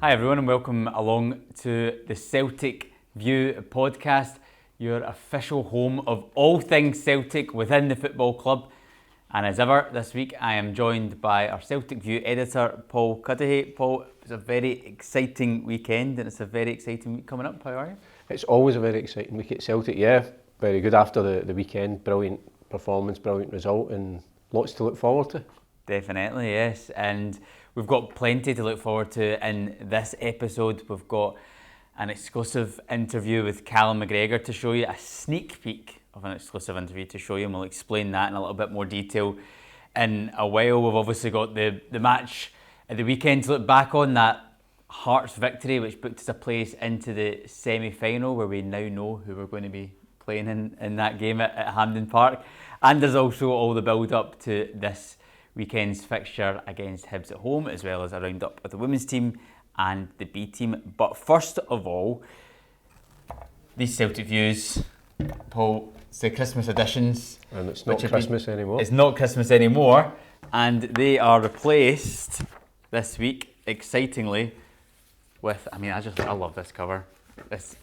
Hi everyone and welcome along to the Celtic View Podcast, your official home of all things Celtic within the football club. And as ever, this week I am joined by our Celtic View editor, Paul Cuddihy. Paul, it's a very exciting weekend and it's a very exciting week coming up. How are you? It's always a very exciting week at Celtic, yeah. Very good after the weekend. Brilliant performance, brilliant result and lots to look forward to. Definitely, yes. And we've got plenty to look forward to in this episode. We've got an exclusive interview with Callum McGregor to show you, a sneak peek of an exclusive interview to show you, and we'll explain that in a little bit more detail in a while. We've obviously got the match at the weekend to look back on, that Hearts victory which booked us a place into the semi-final, where we now know who we're going to be playing in that game at Hampden Park. And there's also all the build-up to this weekend's fixture against Hibs at home, as well as a round-up of the women's team and the B team. But first of all, these Celtic Views, Paul, it's the Christmas editions. And it's not Christmas anymore. It's not Christmas anymore, and they are replaced this week, excitingly, with, I love this cover. This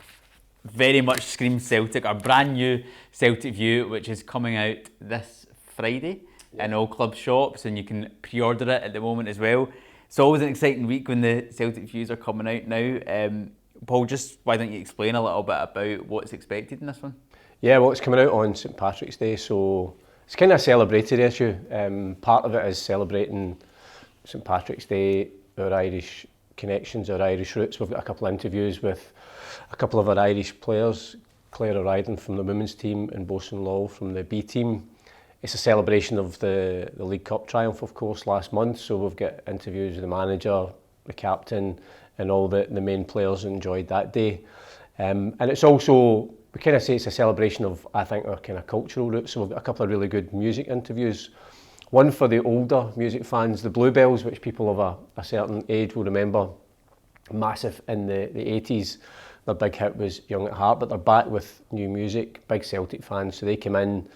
very much screams Celtic, our brand new Celtic View, which is coming out this Friday in all club shops, and you can pre-order it at the moment as well. It's always an exciting week when the Celtic Views are coming out now. Paul, just why don't you explain a little bit about what's expected in this one? Yeah, well, it's coming out on St Patrick's Day, so it's kind of a celebratory issue. Part of it is celebrating St Patrick's Day, our Irish connections, our Irish roots. We've got a couple of interviews with a couple of our Irish players, Claire O'Riordan from the women's team and Bosun Law from the B team. It's a celebration of the League Cup triumph, of course, last month. So we've got interviews with the manager, the captain, and all the main players enjoyed that day. And it's also, we kind of say it's a celebration of, I think, our kind of cultural roots. So we've got a couple of really good music interviews. One for the older music fans, the Bluebells, which people of a certain age will remember, massive in the 80s. Their big hit was Young at Heart, but they're back with new music, big Celtic fans. So they came in.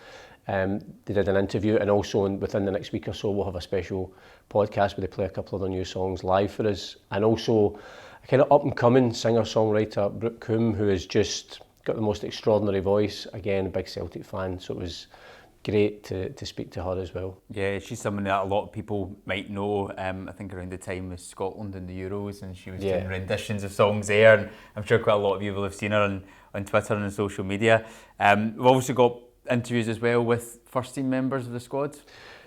They did an interview, and also within the next week or so we'll have a special podcast where they play a couple of their new songs live for us. And also a kind of up-and-coming singer-songwriter, Brooke Coombe, who has just got the most extraordinary voice. Again, a big Celtic fan, so it was great to speak to her as well. Yeah, she's someone that a lot of people might know. I think around the time of Scotland and the Euros, and she was doing renditions of songs there, and I'm sure quite a lot of you will have seen her on Twitter and on social media. We've also got interviews as well with first team members of the squad.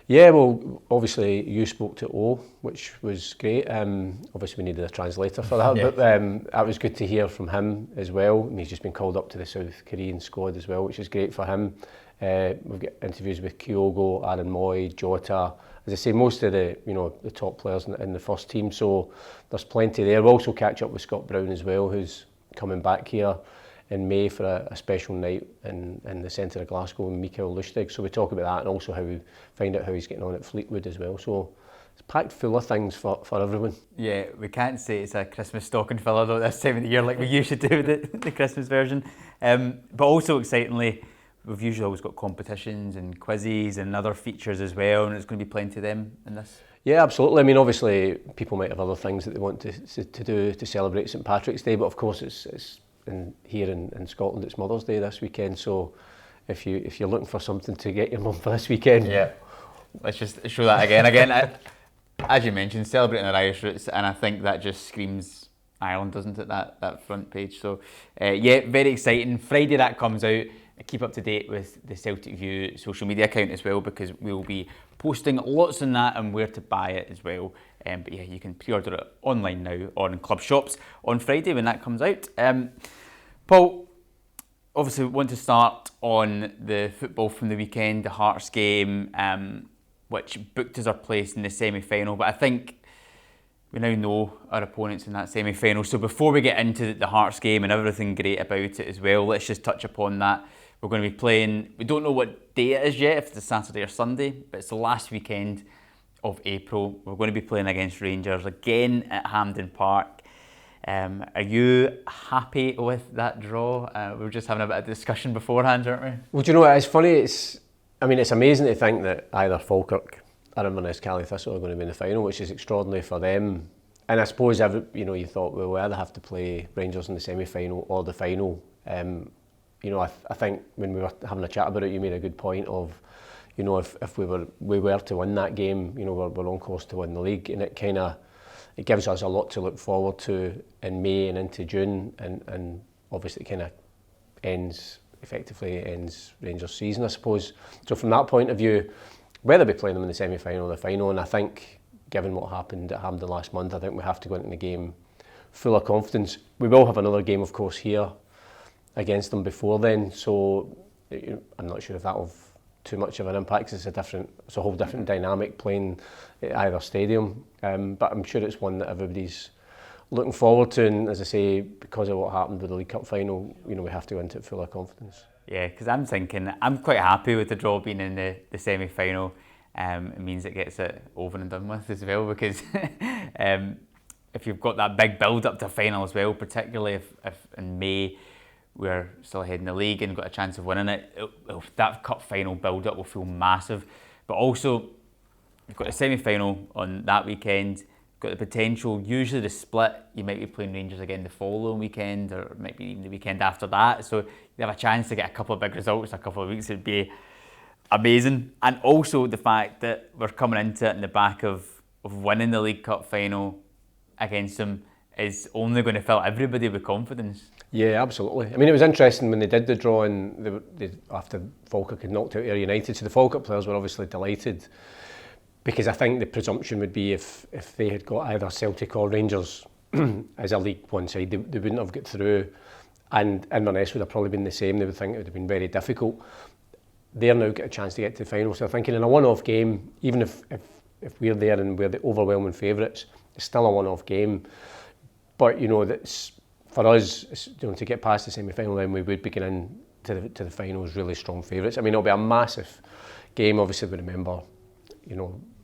Yeah, well, obviously you spoke to O, which was great. Obviously we needed a translator for that, but that was good to hear from him as well. And he's just been called up to the South Korean squad as well, which is great for him. We've got interviews with Kyogo, Aaron Moy, Jota. As I say, most of the top players in the first team, so there's plenty there. We'll also catch up with Scott Brown as well, who's coming back here in May for a special night in the centre of Glasgow with Mikael Lustig. So we talk about that, and also how we find out how he's getting on at Fleetwood as well. So it's packed full of things for everyone. Yeah, we can't say it's a Christmas stocking filler though this time of the year like we usually do with the Christmas version. But also excitingly, we've usually always got competitions and quizzes and other features as well, and there's going to be plenty of them in this. Yeah, absolutely. I mean, obviously people might have other things that they want to do to celebrate St Patrick's Day, but of course it's here in Scotland, it's Mother's Day this weekend. So if you're looking for something to get your mum for this weekend, let's just show that again. As you mentioned, celebrating our Irish roots, and I think that just screams Ireland, doesn't it? That front page. So very exciting. Friday that comes out. Keep up to date with the Celtic View social media account as well, because we'll be posting lots on that and where to buy it as well. But yeah, you can pre-order it online now on club shops on Friday when that comes out. Paul, obviously we want to start on the football from the weekend, the Hearts game, which booked us our place in the semi-final. But I think we now know our opponents in that semi-final. So before we get into the Hearts game and everything great about it as well, let's just touch upon that. We're going to be playing, we don't know what day it is yet, if it's a Saturday or Sunday, but it's the last weekend of April. We're going to be playing against Rangers again at Hampden Park. Are you happy with that draw? We were just having a bit of discussion beforehand, weren't we? Well, do you know what? It's funny. It's amazing to think that either Falkirk or Inverness Cali Thistle are going to be in the final, which is extraordinary for them And I suppose you thought, well, we either have to play Rangers in the semi-final or the final. I think when we were having a chat about it, you made a good point of, if we were to win that game, we're on course to win the league, and it gives us a lot to look forward to in May and into June, and obviously it kind of ends Rangers' season, I suppose. So from that point of view, whether we play them in the semi-final or the final, and I think given what happened at Hampden last month, I think we have to go into the game full of confidence. We will have another game, of course, here against them before then, so I'm not sure if that will have too much of an impact. It's a whole different dynamic playing at either stadium, but I'm sure it's one that everybody's looking forward to, and as I say, because of what happened with the League Cup final, we have to go into it full of confidence. Yeah, because I'm thinking, I'm quite happy with the draw being in the semi-final. It means it gets it over and done with as well, because if you've got that big build-up to a final as well, particularly if in May we're still ahead in the league and got a chance of winning it, that cup final build-up will feel massive. But also, you've got the semi-final on that weekend, got the potential, usually the split, you might be playing Rangers again the following weekend, or it might be even the weekend after that, so you have a chance to get a couple of big results in a couple of weeks. It'd be amazing. And also the fact that we're coming into it in the back of winning the League Cup final against them is only going to fill everybody with confidence. Yeah, absolutely. I mean, it was interesting when they did the draw, and after Falkirk had knocked out Ayr United, so the Falkirk players were obviously delighted, because I think the presumption would be if they had got either Celtic or Rangers as a League One side, they wouldn't have got through, and Inverness would have probably been the same. They would think it would have been very difficult. They're now get a chance to get to the final, so I'm thinking in a one-off game, even if we're there and we're the overwhelming favourites, it's still a one-off game. But that's for us, to get past the semi-final, then we would be getting into to the final as really strong favourites. I mean, it'll be a massive game. Obviously, we remember,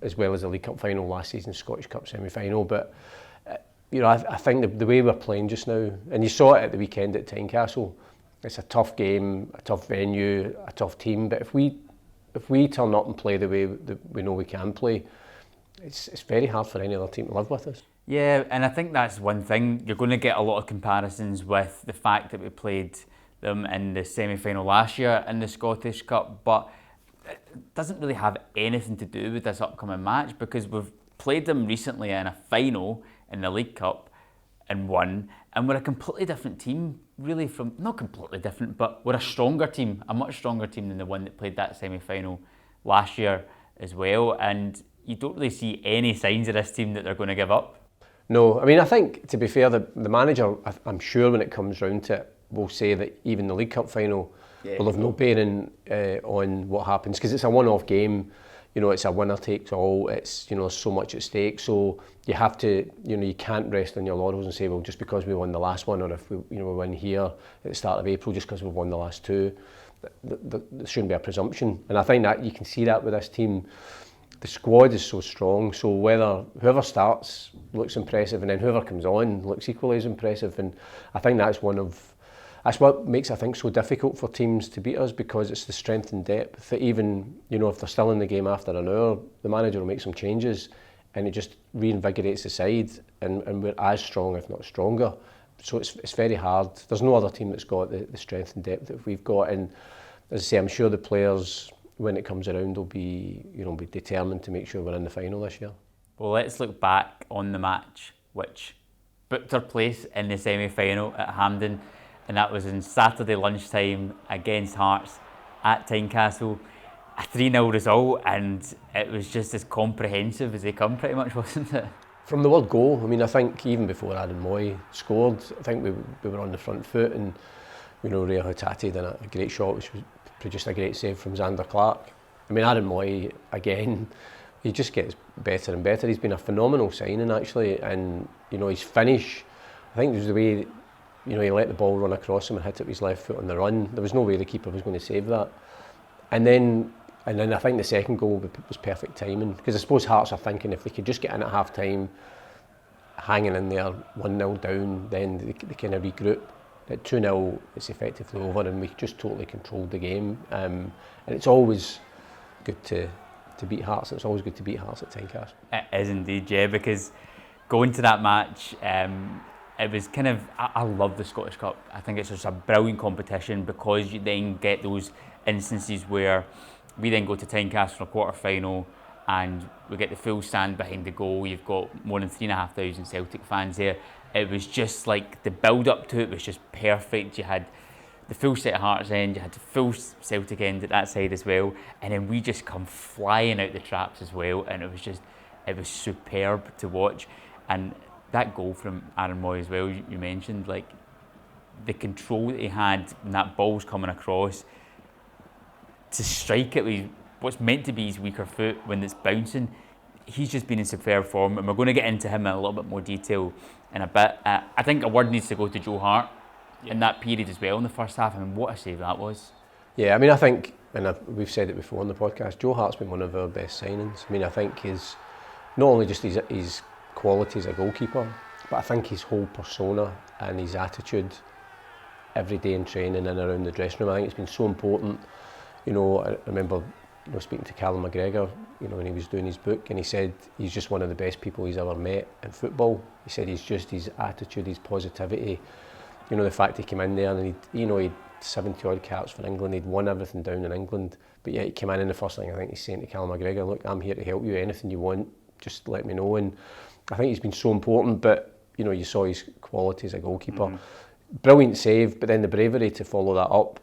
as well as the League Cup final last season, Scottish Cup semi-final. But I think the way we're playing just now, and you saw it at the weekend at Tynecastle, it's a tough game, a tough venue, a tough team. But if we turn up and play the way that we know we can play, it's very hard for any other team to live with us. Yeah, and I think that's one thing. You're going to get a lot of comparisons with the fact that we played them in the semi-final last year in the Scottish Cup, but it doesn't really have anything to do with this upcoming match, because we've played them recently in a final in the League Cup and won, and we're a completely different team, really, not completely different, but we're a stronger team, a much stronger team than the one that played that semi-final last year as well, and you don't really see any signs of this team that they're going to give up. No, I mean, I think, to be fair, the manager, I'm sure when it comes round to it, will say that even the League Cup final will have no bearing on what happens, because it's a one-off game. It's a winner takes all. It's so much at stake. So you have to, you can't rest on your laurels and say, well, just because we won the last one, or if we win here at the start of April, just because we've won the last two, there shouldn't be a presumption. And I think that you can see that with this team. The squad is so strong, so whoever starts looks impressive, and then whoever comes on looks equally as impressive. And I think that's what makes, I think, so difficult for teams to beat us, because it's the strength and depth that even, if they're still in the game after an hour, the manager will make some changes and it just reinvigorates the side, and we're as strong, if not stronger. So it's very hard. There's no other team that's got the strength and depth that we've got, and as I say, I'm sure the players, when it comes around, will be determined to make sure we're in the final this year. Well, let's look back on the match which booked our place in the semi-final at Hampden, and that was on Saturday lunchtime against Hearts at Tynecastle. A 3-0 result, and it was just as comprehensive as they come, pretty much, wasn't it? From the word go, I mean, I think even before Aaron Moy scored, I think we were on the front foot, and Rio Hatate did a great shot, which produced a great save from Xander Clark. I mean, Aaron Moy, again, he just gets better and better. He's been a phenomenal signing, actually, and his finish, I think it was the way he let the ball run across him and hit it with his left foot on the run. There was no way the keeper was going to save that. And then I think the second goal was perfect timing, because I suppose Hearts are thinking if they could just get in at half time, hanging in there 1-0 down, then they kind of regroup. At 2-0, it's effectively over, and we just totally controlled the game. And it's always good to beat Hearts. It's always good to beat Hearts at Tynecastle. It is indeed, yeah, because going to that match, it was kind of, I love the Scottish Cup. I think it's just a brilliant competition because you then get those instances where we then go to Tynecastle for a quarter-final and we get the full stand behind the goal. You've got more than 3,500 Celtic fans there. It was just like the build-up to it was just perfect. You had the full set of Hearts end, you had the full Celtic end at that side as well, and then we just come flying out the traps as well, and it was superb to watch. And that goal from Aaron Moy as well, you mentioned, like the control that he had when that ball's coming across, to strike it with what's meant to be his weaker foot when it's bouncing. He's just been in superb form, and we're going to get into him in a little bit more detail in a bit. I think a word needs to go to Joe Hart in that period as well in the first half. I mean, what a save that was. Yeah, I mean, I think, and we've said it before on the podcast, Joe Hart's been one of our best signings. I mean, I think his, not only just his quality as a goalkeeper, but I think his whole persona and his attitude every day in training and around the dressing room, I think it's been so important. You know, I remember speaking to Callum McGregor, when he was doing his book, and he said he's just one of the best people he's ever met in football. He said he's just his attitude, his positivity, the fact he came in there and he'd 70 odd caps for England, he'd won everything down in England, but yet he came in and the first thing I think he's saying to Callum McGregor, look, I'm here to help you, anything you want, just let me know. And I think he's been so important, but you saw his quality as a goalkeeper. Brilliant save, but then the bravery to follow that up.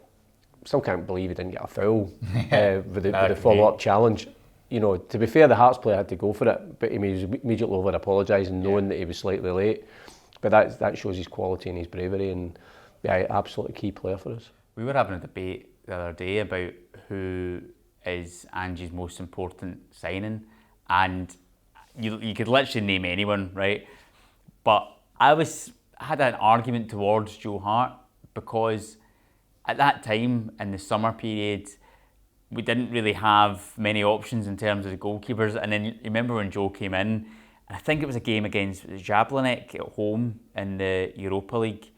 Still can't believe he didn't get a foul with the follow-up challenge. To be fair, the Hearts player had to go for it, but he was immediately over apologising, knowing that he was slightly late. But that shows his quality and his bravery, and absolutely key player for us. We were having a debate the other day about who is Ange's most important signing, and you could literally name anyone, right? But I had an argument towards Joe Hart because at that time in the summer period, we didn't really have many options in terms of the goalkeepers. And then you remember when Joe came in, and I think it was a game against Jablonec at home in the Europa League,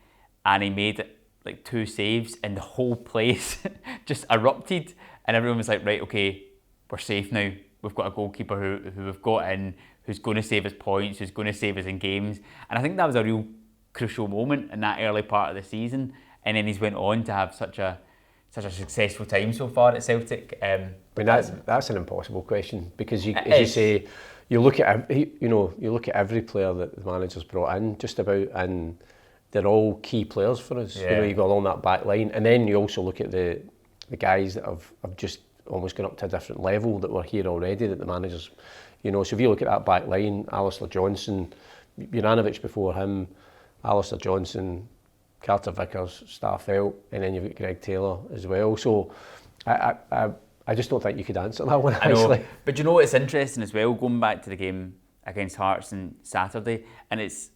and he made like 2 saves, and the whole place just erupted, and everyone was like, right, okay, we're safe now. We've got a goalkeeper who we've got in, who's going to save us points, who's going to save us in games. And I think that was a real crucial moment in that early part of the season. And then he's went on to have such a successful time so far at Celtic. I mean, that's an impossible question, because as you say, you look at every player that the manager's brought in, just about, and they're all key players for us. Yeah. You go along that back line, and then you also look at the guys that have just almost gone up to a different level that were here already, that the managers, so if you look at that back line, Alistair Johnson, Juranovic before him, Alistair Johnson, Carter Vickers, Starfelt, and then you've got Greg Taylor as well. So I just don't think you could answer that one, actually. I know, but what's interesting as well, going back to the game against Hearts on Saturday, and it's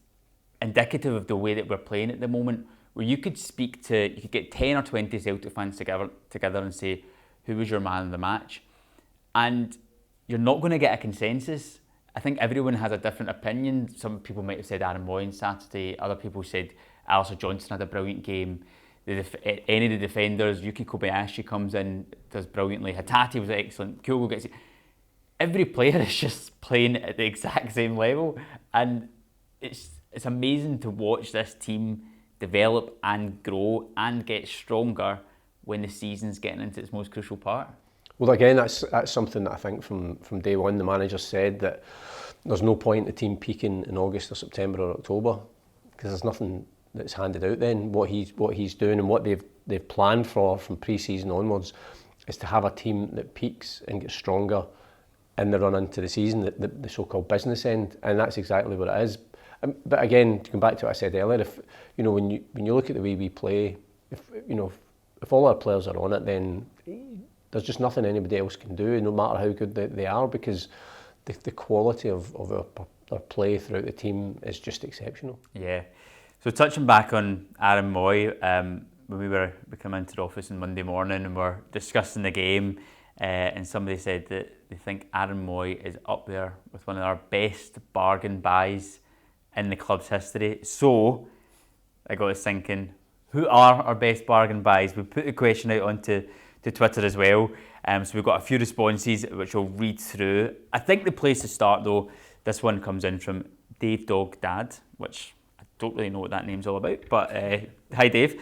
indicative of the way that we're playing at the moment, where you could get 10 or 20 Celtic fans together and say, who was your man of the match? And you're not going to get a consensus. I think everyone has a different opinion. Some people might have said Aaron Moy on Saturday, other people said Alistair Johnson had a brilliant game. Any of the defenders, Yuki Kobayashi comes in, does brilliantly. Hatate was excellent. Kyogo gets it. Every player is just playing at the exact same level, and it's amazing to watch this team develop and grow and get stronger when the season's getting into its most crucial part. Well, again, that's something that I think from day one the manager said, that there's no point the team peaking in August or September or October, because there's nothing that's handed out then. What he's doing and what they've planned for from pre-season onwards is to have a team that peaks and gets stronger in the run into the season, the so-called business end, and that's exactly what it is. But again, to come back to what I said earlier, if when you look at the way we play, if all our players are on it, then there's just nothing anybody else can do, no matter how good they are, because the quality of our play throughout the team is just exceptional. Yeah. So touching back on Aaron Moy, when we came into the office on Monday morning and we're discussing the game, and somebody said that they think Aaron Moy is up there with one of our best bargain buys in the club's history. So I got us thinking, who are our best bargain buys? We put the question out onto Twitter as well. So we've got a few responses which we'll read through. I think the place to start though, this one comes in from Dave Dog Dad, which I don't really know what that name's all about, but hi Dave,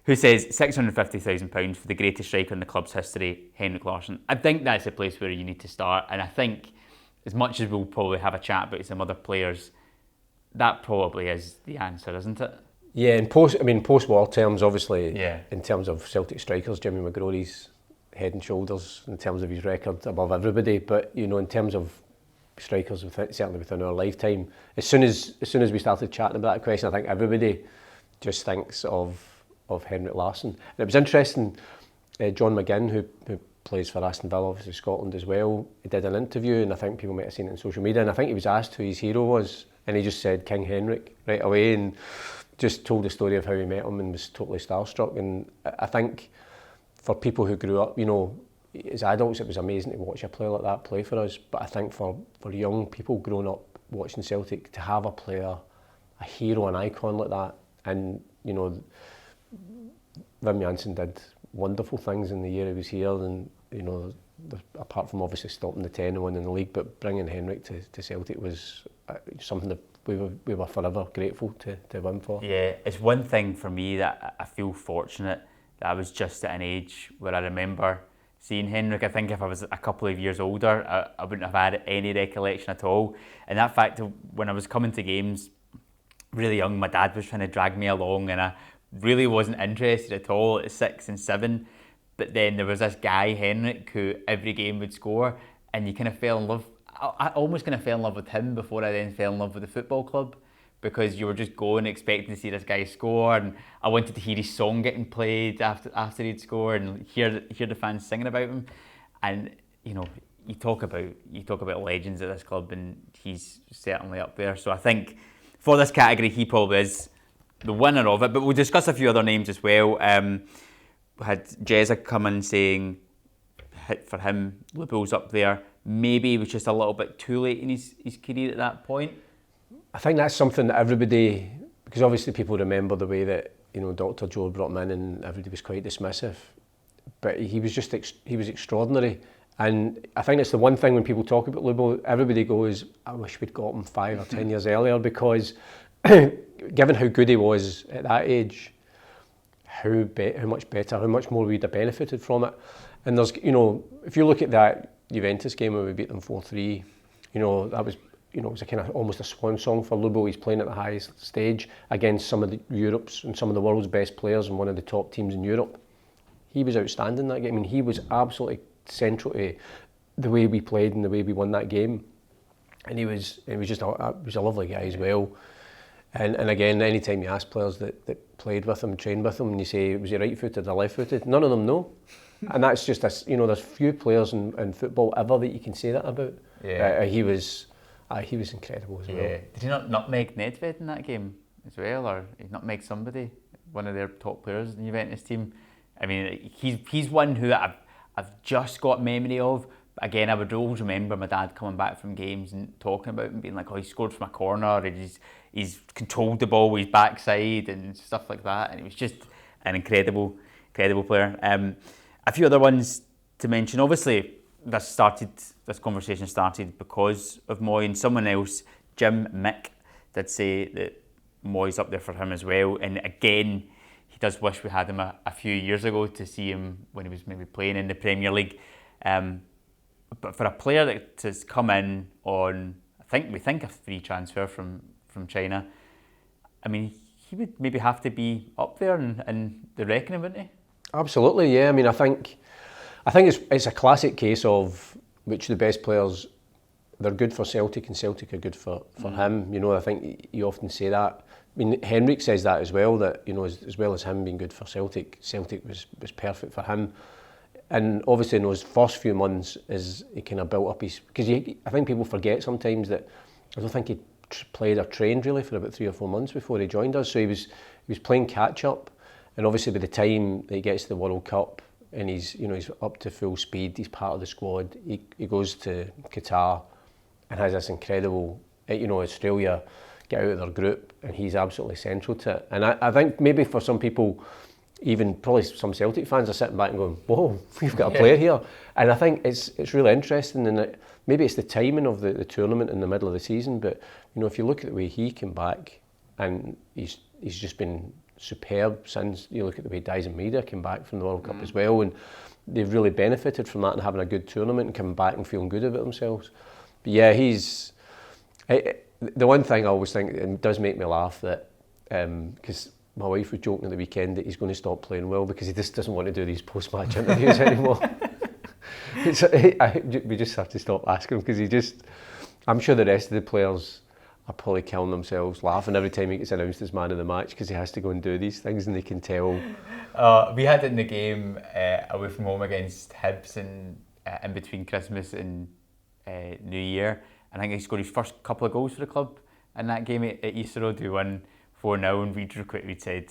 who says £650,000 for the greatest striker in the club's history, Henrik Larsson. I think that's the place where you need to start, and I think as much as we'll probably have a chat about some other players, that probably is the answer, isn't it? Yeah, in post-war terms, obviously, Yeah. in terms of Celtic strikers, Jimmy McGrory's head and shoulders in terms of his record above everybody. But in terms of strikers, certainly within our lifetime, as soon as we started chatting about that question, I think everybody just thinks of Henrik Larsson. And it was interesting. John McGinn, who plays for Aston Villa, obviously Scotland as well, he did an interview, and I think people might have seen it on social media. And I think he was asked who his hero was, and he just said King Henrik right away, and just told the story of how he met him and was totally starstruck. And I think for people who grew up, as adults, it was amazing to watch a player like that play for us. But I think for young people growing up watching Celtic, to have a player, a hero, an icon like that, and Wim Jansen did wonderful things in the year he was here, and apart from obviously stopping the 10 and winning the league, but bringing Henrik to Celtic was something that we were forever grateful to Wim for. Yeah, it's one thing for me that I feel fortunate that I was just at an age where I remember seeing Henrik. I think if I was a couple of years older, I wouldn't have had any recollection at all. And that fact, when I was coming to games really young, my dad was trying to drag me along, and I really wasn't interested at all at 6 and 7. But then there was this guy, Henrik, who every game would score, and you kind of fell in love. I almost kind of fell in love with him before I then fell in love with the football club, because you were just going expecting to see this guy score, and I wanted to hear his song getting played after he'd scored, and hear the fans singing about him. And you talk about legends at this club, and he's certainly up there. So I think for this category, he probably is the winner of it. But we'll discuss a few other names as well. We had Jezza come in saying for him, Lubo's up there. Maybe he was just a little bit too late in his career at that point. I think that's something that everybody, because obviously people remember the way that Dr. Joe brought him in, and everybody was quite dismissive. But he was extraordinary, and I think it's the one thing when people talk about Lubo, everybody goes, "I wish we'd got him 5 or 10 years earlier," because given how good he was at that age, how much better, how much more we'd have benefited from it. And there's, if you look at that Juventus game where we beat them 4-3, that was, it was a kind of almost a swan song for Lubo. He's playing at the highest stage against some of the Europe's and some of the world's best players and one of the top teams in Europe. He was outstanding that game. I mean, he was absolutely central to the way we played and the way we won that game. And he was just a lovely guy as well. And again, any time you ask players that played with him, trained with him, and you say, was he right-footed or left-footed? None of them know. And that's just, there's few players in football ever that you can say that about. Yeah. He was incredible as well. Yeah. Did he not nutmeg Nedved in that game as well, or he nutmeg somebody, one of their top players in the Juventus team? I mean, he's one who I've just got memory of. But again, I would always remember my dad coming back from games and talking about him, being like, "Oh, he scored from a corner, and he's controlled the ball with his backside and stuff like that." And it was just an incredible player. A few other ones to mention. Obviously, this conversation started because of Moy, and someone else, Jim Mick, did say that Moy's up there for him as well. And again, he does wish we had him a few years ago to see him when he was maybe playing in the Premier League. But for a player that has come in on, we think a free transfer from China, I mean, he would maybe have to be up there in the reckoning, wouldn't he? Absolutely, yeah. I mean, I think it's a classic case of which the best players, they're good for Celtic and Celtic are good for him. I think you often say that. I mean, Henrik says that as well, that, as well as him being good for Celtic was perfect for him. And obviously in those first few months, as he kind of built up because I think people forget sometimes that I don't think he played or trained really for about 3 or 4 months before he joined us. So he was playing catch up, and obviously by the time that he gets to the World Cup and he's up to full speed, he's part of the squad. He goes to Qatar and has this incredible, Australia get out of their group, and he's absolutely central to it. And I think maybe for some people, even probably some Celtic fans are sitting back and going, whoa, we've got a player here. And I think it's really interesting, and maybe it's the timing of the tournament in the middle of the season, but if you look at the way he came back, and he's just been superb since. You look at the way Dyson Maeda came back from the World Cup as well, and they've really benefited from that and having a good tournament and coming back and feeling good about themselves. But yeah, the one thing I always think, and it does make me laugh, that because my wife was joking at the weekend that he's going to stop playing well because he just doesn't want to do these post-match interviews anymore. We just have to stop asking him, because I'm sure the rest of the players are probably killing themselves laughing every time he gets announced as man of the match, because he has to go and do these things and they can tell. We had it in the game away from home against Hibs in between Christmas and New Year. I think he scored his first couple of goals for the club in that game at Easter Road. We won 4-0, and Reid said,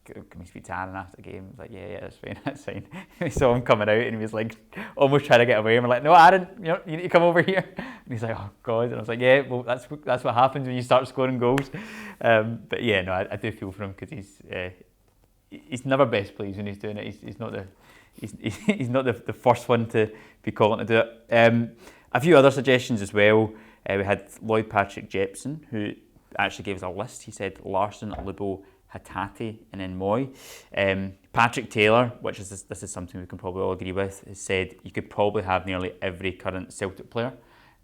"Can we speak to Aaron after the game?" I was like, yeah, that's fine. We saw him coming out and he was like almost trying to get away, and we're like, "No, Aaron, you need to come over here." And he's like, "Oh God," and I was like, "Yeah, well that's what happens when you start scoring goals." But yeah, no, I do feel for him, because he's never best pleased when he's doing it. He's not the first one to be calling to do it. A few other suggestions as well. We had Lloyd Patrick Jepson, who actually gave us a list. He said Larsson, Lubo, Hatate, and then Moy. Patrick Taylor, which is this is something we can probably all agree with, has said you could probably have nearly every current Celtic player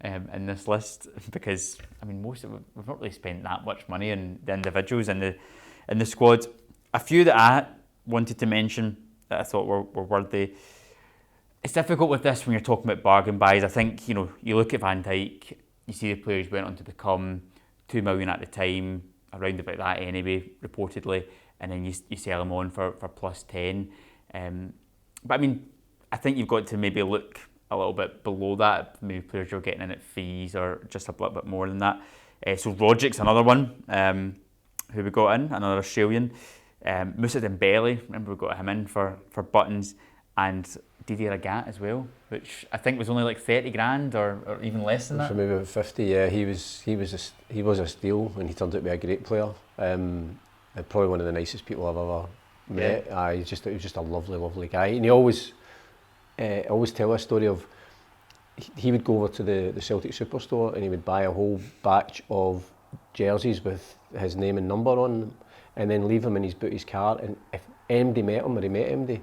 in this list, because most of we've not really spent that much money on the individuals in the squad. A few that I wanted to mention that I thought were worthy. It's difficult with this when you're talking about bargain buys. I think you look at Van Dijk, you see the players went on to become $2 million at the time, around about that anyway, reportedly, and then you sell them on for plus 10. But I think you've got to maybe look a little bit below that. Maybe players you're getting in at fees or just a little bit more than that. So Roderick's another one who we got in, another Australian. Moussa Dembele, remember we got him in for buttons, and Didier Agat as well, which I think was only like 30 grand or even less than that. For maybe about 50, yeah. He was a steal, and he turned out to be a great player. Probably one of the nicest people I've ever met. Yeah. He was just a lovely guy, and he always tell a story of he would go over to the Celtic Superstore and he would buy a whole batch of jerseys with his name and number on them, and then leave them in his bootie's car. And if MD met him or he met MD,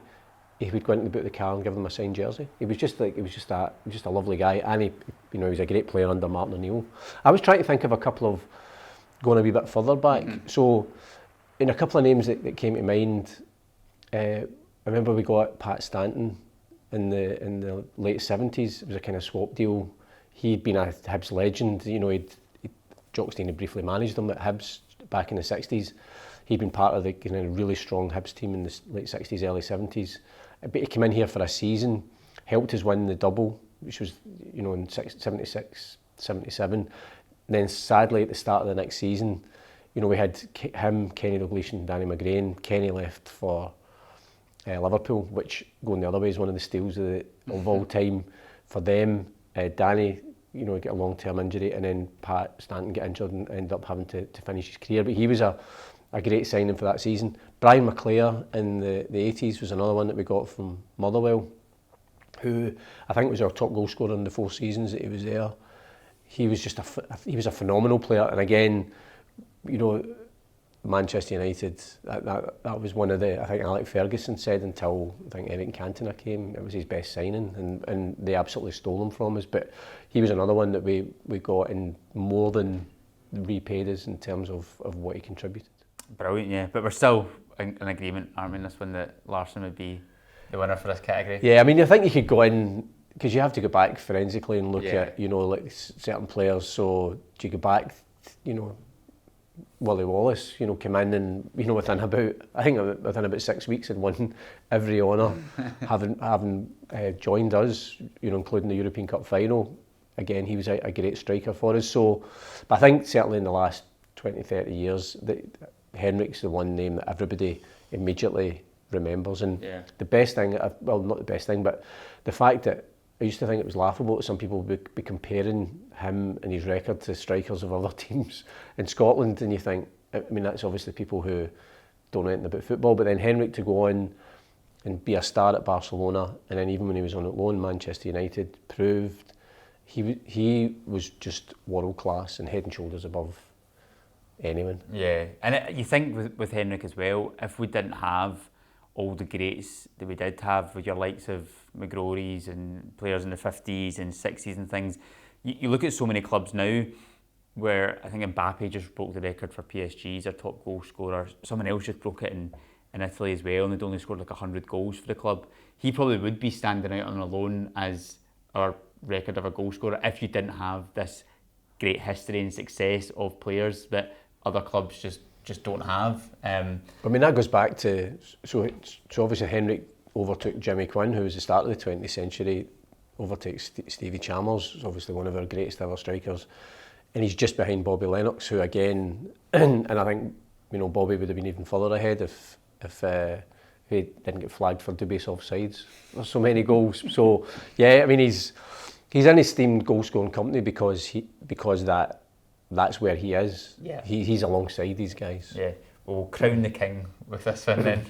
he would go into the boot of the car and give them a signed jersey. He was just a lovely guy, and he was a great player under Martin O'Neill. I was trying to think of a couple of going a wee bit further back. Mm-hmm. So, in a couple of names that came to mind, I remember we got Pat Stanton in the late 70s. It was a kind of swap deal. He'd been a Hibs legend. Jockstein had briefly managed him at Hibs back in the 60s. He'd been part of the really strong Hibs team in the late 60s, early 70s. But he came in here for a season, helped us win the double, which was in 76, 77. Then sadly at the start of the next season, we had him, Kenny Dalglish and Danny McGrain. Kenny left for Liverpool, which going the other way is one of the steals of all time for them. Danny, get a long-term injury, and then Pat Stanton get injured and ended up having to finish his career. But he was a great signing for that season. Brian McClare in the 80s was another one that we got from Motherwell, who I think was our top goal scorer in the 4 seasons that he was there. He was just he was a phenomenal player, and again, Manchester United, that was one of I think Alec Ferguson said until I think Eric Cantona came, it was his best signing, and they absolutely stole him from us. But he was another one that we got and more than repaid us in terms of what he contributed. Brilliant, yeah. But we're still in agreement, aren't we, in this one, that Larsson would be the winner for this category? Yeah, I think you could go in, because you have to go back forensically and look at, like certain players. So do you go back, Willie Wallace, came in and, within about 6 weeks had won every honour, having joined us, including the European Cup final. Again, he was a great striker for us. So, but I think certainly in the last 20, 30 years, Henrik's the one name that everybody immediately remembers. And the best thing, well, not the best thing, but the fact that I used to think it was laughable that some people would be comparing him and his record to strikers of other teams in Scotland, and you think, that's obviously people who don't know anything about football. But then Henrik to go on and be a star at Barcelona, and then even when he was on loan, Manchester United proved he was just world class and head and shoulders above anyone. Yeah, and you think with Henrik as well, if we didn't have all the greats that we did have with your likes of McGrory's and players in the 50s and 60s and things, you look at so many clubs now where I think Mbappe just broke the record for PSG as their top goal scorer. Someone else just broke it in Italy as well, and they'd only scored like 100 goals for the club. He probably would be standing out on a loan as our record of a goal scorer if you didn't have this great history and success of players that other clubs just don't have. I mean, that goes back to, so obviously Henrik overtook Jimmy Quinn, who was the start of the 20th century, overtakes Stevie Chalmers, who's obviously one of our greatest ever strikers, and he's just behind Bobby Lennox, who again, and I think, you know, Bobby would have been even further ahead if he didn't get flagged for dubious offsides. There's so many goals. So yeah, I mean, he's in esteemed goal scoring company because that's where he is. Yeah. He's alongside these guys. Yeah, we'll crown the king with this one then.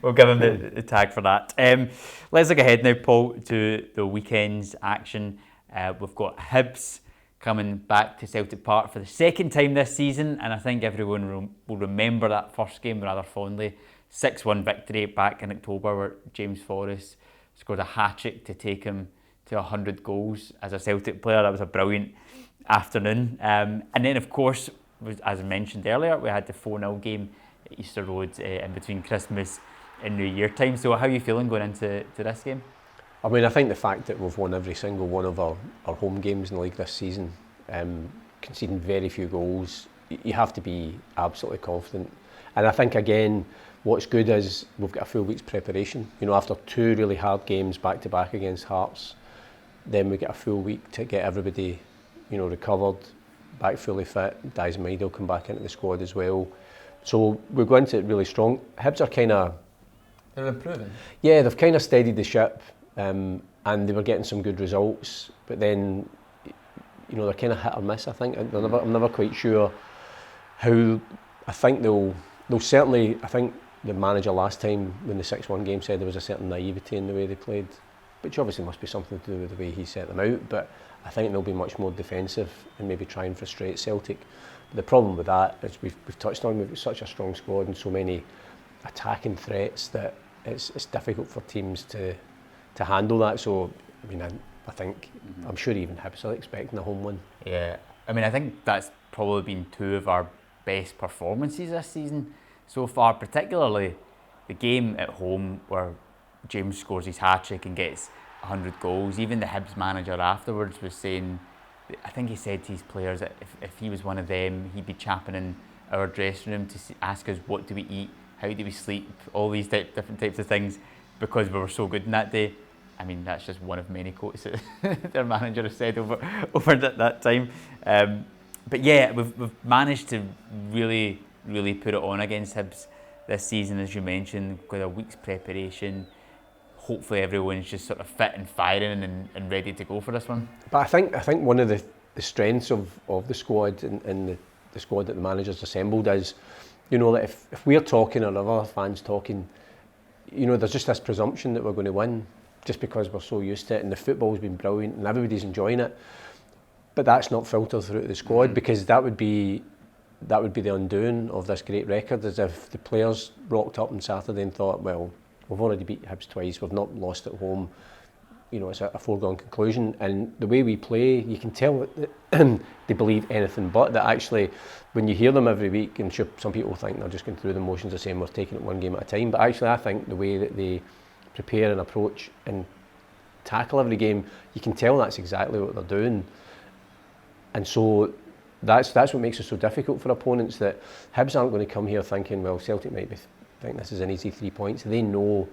We'll give him the tag for that. Let's look ahead now, Paul, to the weekend's action. We've got Hibs coming back to Celtic Park for the second time this season, and I think everyone will remember that first game rather fondly. 6-1 victory back in October where James Forrest scored a hat-trick to take him to 100 goals as a Celtic player. That was a brilliant afternoon. And then, of course, as I mentioned earlier, we had the 4-0 game at Easter Road in between Christmas and New Year time. So how are you feeling going into this game? I mean, I think the fact that we've won every single one of our home games in the league this season, conceding very few goals, you have to be absolutely confident. And I think, again, what's good is we've got a full week's preparation. You know, after 2 really hard games back-to-back against Hearts, then we get a full week to get everybody, you know, recovered, back fully fit. Diaz Maida will come back into the squad as well. So we're going into it really strong. Hibs are kind of... They're improving. Yeah, they've kind of steadied the ship. And they were getting some good results, but then, you know, they're kind of hit or miss. I think I'm never quite sure how. I think they'll certainly. I think the manager last time when the 6-1 game said there was a certain naivety in the way they played, which obviously must be something to do with the way he set them out. But I think they'll be much more defensive and maybe try and frustrate Celtic. But the problem with that is we've touched on, we've got such a strong squad and so many attacking threats that it's difficult for teams to handle that. So, I mean, I think, I'm sure even Hibs are expecting a home win. Yeah, I mean, I think that's probably been 2 of our best performances this season so far, particularly the game at home where James scores his hat-trick and gets 100 goals. Even the Hibs manager afterwards was saying, I think he said to his players that if he was one of them, he'd be chapping in our dressing room to ask us what do we eat, how do we sleep, all these different types of things, because we were so good in that day. I mean, that's just one of many quotes that their manager has said over that time. But yeah, we've managed to really, really put it on against Hibs this season, as you mentioned, with a week's preparation. Hopefully everyone's just sort of fit and firing and ready to go for this one. But I think one of the strengths of the squad and the squad that the manager's assembled is, you know, that if we're talking or other fans talking, you know, there's just this presumption that we're going to win, just because we're so used to it, and the football's been brilliant and everybody's enjoying it. But that's not filtered through to the squad, because that would be the undoing of this great record, as if the players rocked up on Saturday and thought, well, we've already beat Hibs twice, we've not lost at home, you know, it's a foregone conclusion. And the way we play, you can tell that they believe anything but, that actually when you hear them every week, and sure, some people think they're just going through the motions of saying we're taking it one game at a time, but actually I think the way that they prepare and approach and tackle every game, you can tell that's exactly what they're doing. And so that's what makes it so difficult for opponents, that Hibs aren't going to come here thinking, well, Celtic might think this is an easy 3 points. They know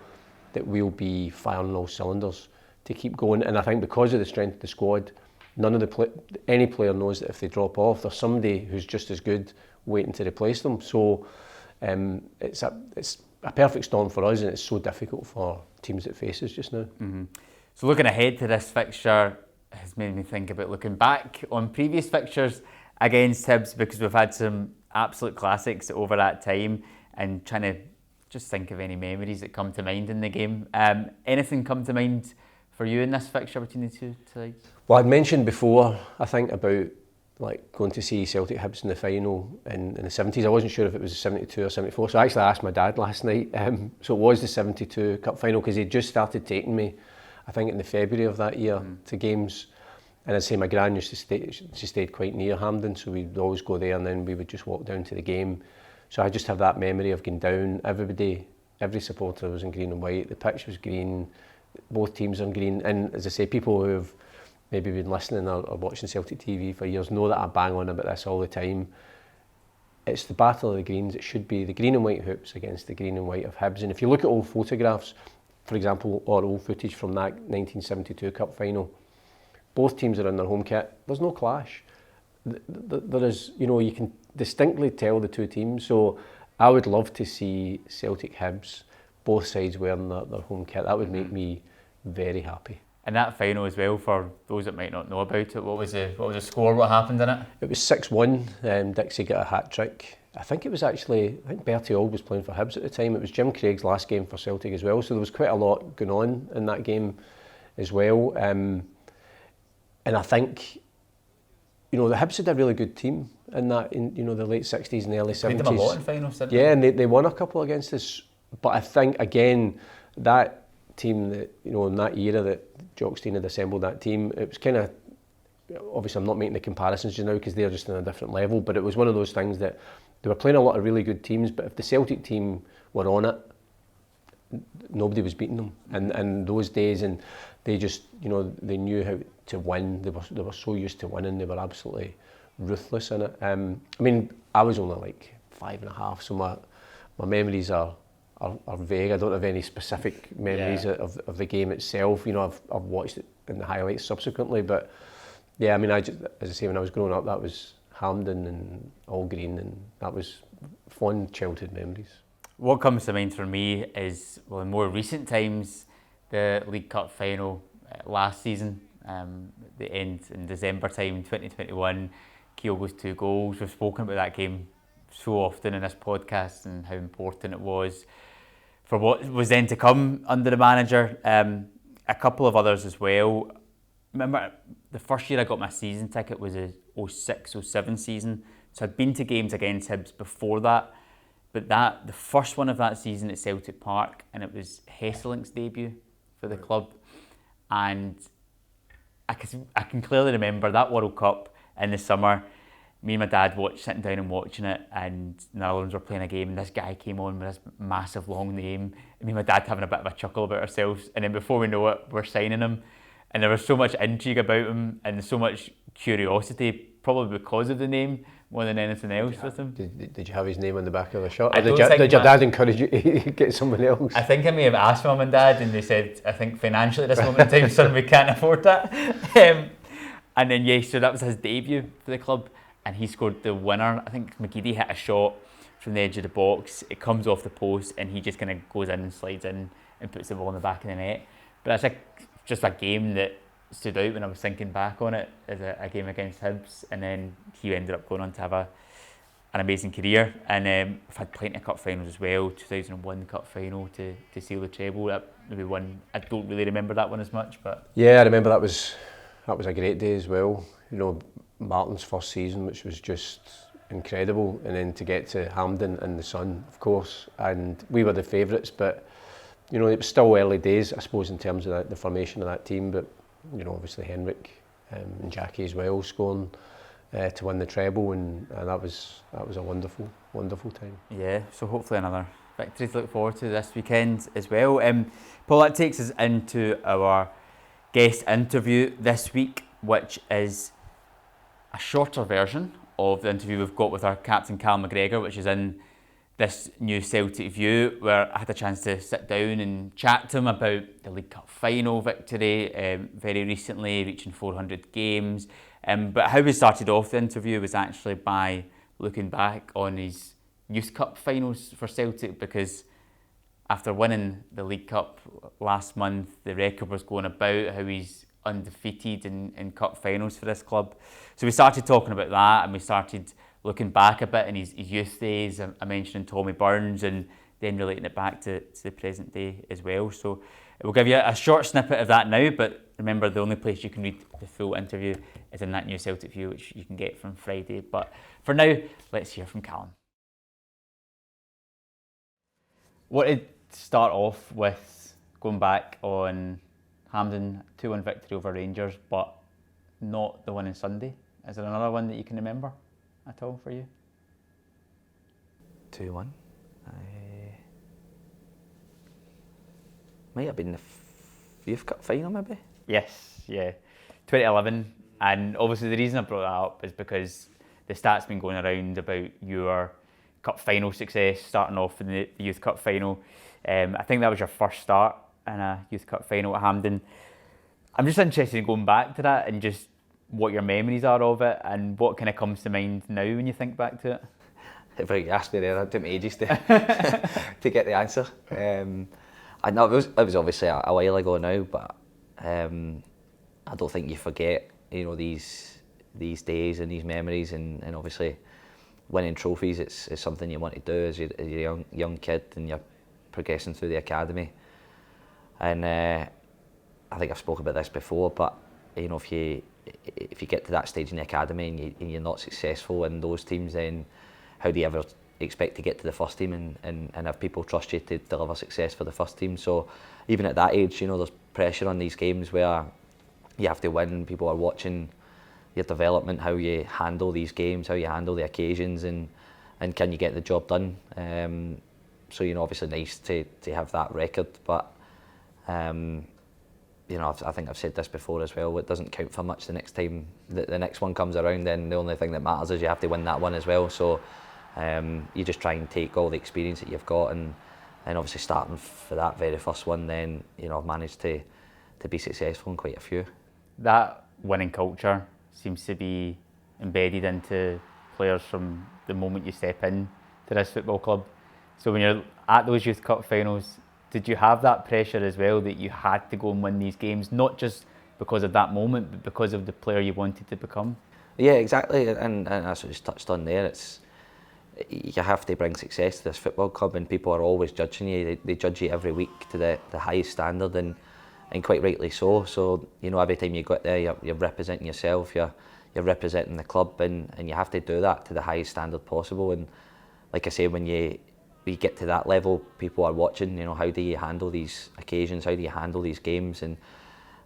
that we'll be firing on all cylinders to keep going. And I think because of the strength of the squad, any player knows that if they drop off, there's somebody who's just as good waiting to replace them. So it's a perfect storm for us, and it's so difficult for teams that face us just now. Mm-hmm. So looking ahead to this fixture has made me think about looking back on previous fixtures against Hibs, because we've had some absolute classics over that time. and trying to just think of any memories that come to mind in the game. Anything come to mind for you in this fixture between the two sides? Well, I'd mentioned before, I think, about like going to see Celtic Hibs in the final in the 70s. I wasn't sure if it was 72 or 74, so I actually asked my dad last night. So it was the 72 Cup final, because he'd just started taking me, I think, in the February of that year to games. And I'd say my gran used to stay, she stayed quite near Hampden, so we'd always go there and then we would just walk down to the game. So I just have that memory of going down. Every supporter was in green and white, the pitch was green, both teams are in green. And as I say, people who have maybe been listening or watching Celtic TV for years know that I bang on about this all the time. It's the battle of the greens. It should be the green and white hoops against the green and white of Hibs. And if you look at old photographs, for example, or old footage from that 1972 Cup final, both teams are in their home kit. There's no clash. There is, you can distinctly tell the two teams. So I would love to see Celtic Hibs, both sides wearing their home kit. That would make me very happy. And that final as well, for those that might not know about it, what was the score? What happened in it? It was 6-1. Dixie got a hat trick. I think Bertie Auld was playing for Hibs at the time. It was Jim Craig's last game for Celtic as well. So there was quite a lot going on in that game as well. And I think, the Hibs had a really good team in that, in the late 60s and early 70s. Played them a lot in finals, didn't they? And they won a couple against us. But I think, again, that team that, in that era that Jock Stein had assembled that team, it was kind of, obviously I'm not making the comparisons just now because they're just on a different level, but it was one of those things that they were playing a lot of really good teams, but if the Celtic team were on it, nobody was beating them. And those days, and they just, they knew how to win. They were so used to winning. They were absolutely ruthless in it. I was only like 5.5, so my memories are vague. I don't have any specific memories of the game itself. I've watched it in the highlights subsequently, but yeah, as I say, when I was growing up, that was Hampden and all green, and that was fond childhood memories. What comes to mind for me is, well, in more recent times, the League Cup final last season, the end in December time, 2021, Kyogo's 2 goals. We've spoken about that game so often in this podcast and how important it was for what was then to come under the manager. A couple of others as well. Remember, the first year I got my season ticket was a 06-07 season, so I'd been to games against Hibs before that, but the first one of that season at Celtic Park, and it was Hesselink's debut for the club, and I can clearly remember that World Cup in the summer, me and my dad sitting down and watching it, and the Netherlands were playing a game, and this guy came on with this massive long name, and me and my dad having a bit of a chuckle about ourselves, and then before we know it, we're signing him, and there was so much intrigue about him, and so much curiosity, probably because of the name, more than anything else with him. Did you have his name on the back of the shirt? Or did your dad encourage you to get someone else? I think I may have asked Mum and Dad, and they said, I think financially at this moment in time, son, we can't afford that. And then, so that was his debut for the club, and he scored the winner. I think McGeady hit a shot from the edge of the box. It comes off the post, and he just kind of goes in and slides in and puts the ball in the back of the net. But that's just a game that stood out when I was thinking back on it as a game against Hibs, and then he ended up going on to have an amazing career. And I've had plenty of cup finals as well. 2001 cup final to seal the treble. That maybe one I don't really remember that one as much, but yeah, I remember that was a great day as well. Martin's first season, which was just incredible, and then to get to Hampden in the sun, of course, and we were the favourites, but it was still early days, I suppose, in terms of the formation of that team. But obviously Henrik and Jackie as well scoring to win the treble, and that was a wonderful time. Yeah, so hopefully another victory to look forward to this weekend as well. Paul, that takes us into our guest interview this week, which is a shorter version of the interview we've got with our captain Callum McGregor, which is in this new Celtic View, where I had a chance to sit down and chat to him about the League Cup final victory very recently, reaching 400 games. But how we started off the interview was actually by looking back on his Youth Cup finals for Celtic, because after winning the League Cup last month, the record was going about how he's undefeated in cup finals for this club. So we started talking about that, and we started looking back a bit in his youth days, I mentioned Tommy Burns, and then relating it back to the present day as well. So we'll give you a short snippet of that now, but remember, the only place you can read the full interview is in that new Celtic View, which you can get from Friday. But for now, let's hear from Callum. Wanted to start off with going back on Hampden 2-1 victory over Rangers, but not the one on Sunday. Is there another one that you can remember at all for you? 2-1. Might have been the Youth Cup final, maybe? Yes, yeah. 2011. And obviously the reason I brought that up is because the stats been going around about your cup final success, starting off in the Youth Cup final. I think that was your first start in a Youth Cup final at Hampden. I'm just interested in going back to that and just what your memories are of it and what kind of comes to mind now when you think back to it. If you asked me there, it took me ages to to get the answer. I know it was obviously a while ago now, but I don't think you forget, these days and these memories, and obviously winning trophies. It's something you want to do as you're a young kid and you're progressing through the academy. And I think I've spoken about this before, but if you get to that stage in the academy and you're not successful in those teams, then how do you ever expect to get to the first team and have people trust you to deliver success for the first team? So even at that age, there's pressure on these games where you have to win. People are watching your development, how you handle these games, how you handle the occasions, and can you get the job done? So obviously nice to have that record, but I think I've said this before as well. It doesn't count for much the next time the next one comes around. Then the only thing that matters is you have to win that one as well. So you just try and take all the experience that you've got, and obviously starting for that very first one, then I've managed to be successful in quite a few. That winning culture seems to be embedded into players from the moment you step in to this football club. So when you're at those Youth Cup finals, did you have that pressure as well that you had to go and win these games, not just because of that moment, but because of the player you wanted to become? Yeah, exactly, and that's what I just touched on there. You have to bring success to this football club, and people are always judging you. They judge you every week to the highest standard, and quite rightly so. So every time you go out there, you're representing yourself, you're representing the club, and you have to do that to the highest standard possible. And like I say, when you get to that level, people are watching. How do you handle these occasions? How do you handle these games? And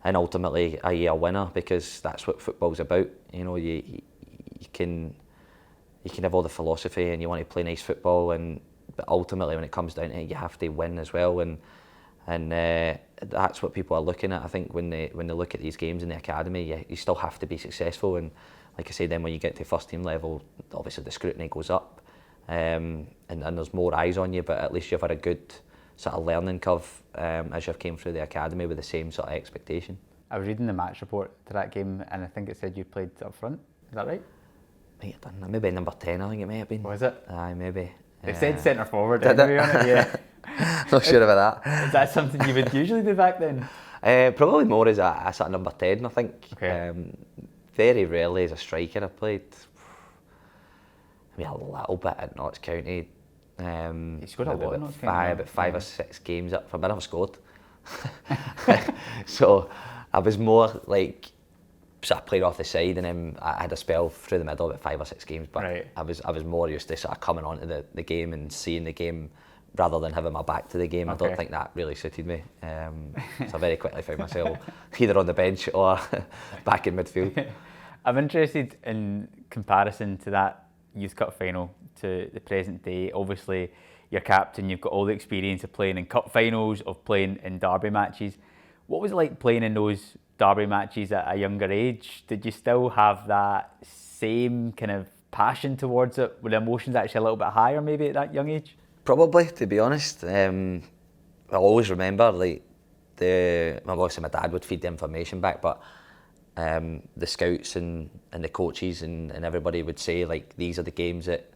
ultimately, are you a winner? Because that's what football's about. You can have all the philosophy and you want to play nice football, but ultimately when it comes down to it, you have to win as well, and that's what people are looking at. I think when they look at these games in the academy, you still have to be successful, and like I say, then when you get to first team level, obviously the scrutiny goes up, and there's more eyes on you, but at least you've had a good sort of learning curve as you've came through the academy with the same sort of expectation. I was reading the match report to that game, and I think it said you played up front. Is that right? Might have done. Maybe number 10, I think it may have been. Was it? Aye, maybe. It said centre forward anyway on it, yeah. Not sure about that. Is that something you would usually do back then? Probably more as a sort of number 10, I think. Okay. Very rarely as a striker I played. A little bit at Notts County. You scored a lot in Notts County. About 5 or 6 games up from, I never scored. So I was more like, sort of played off the side, and then I had a spell through the middle, about 5 or 6 games, but right. I was more used to sort of coming onto the game and seeing the game rather than having my back to the game. Okay. I don't think that really suited me, so I very quickly found myself either on the bench or back in midfield. I'm interested in comparison to that Youth Cup final to the present day. Obviously you're captain, you've got all the experience of playing in cup finals, of playing in derby matches. What was it like playing in those derby matches at a younger age? Did you still have that same kind of passion towards it? Were the emotions actually a little bit higher maybe at that young age? Probably, to be honest. I always remember, like, obviously my dad would feed the information back, but the scouts and the coaches and everybody would say, like, these are the games that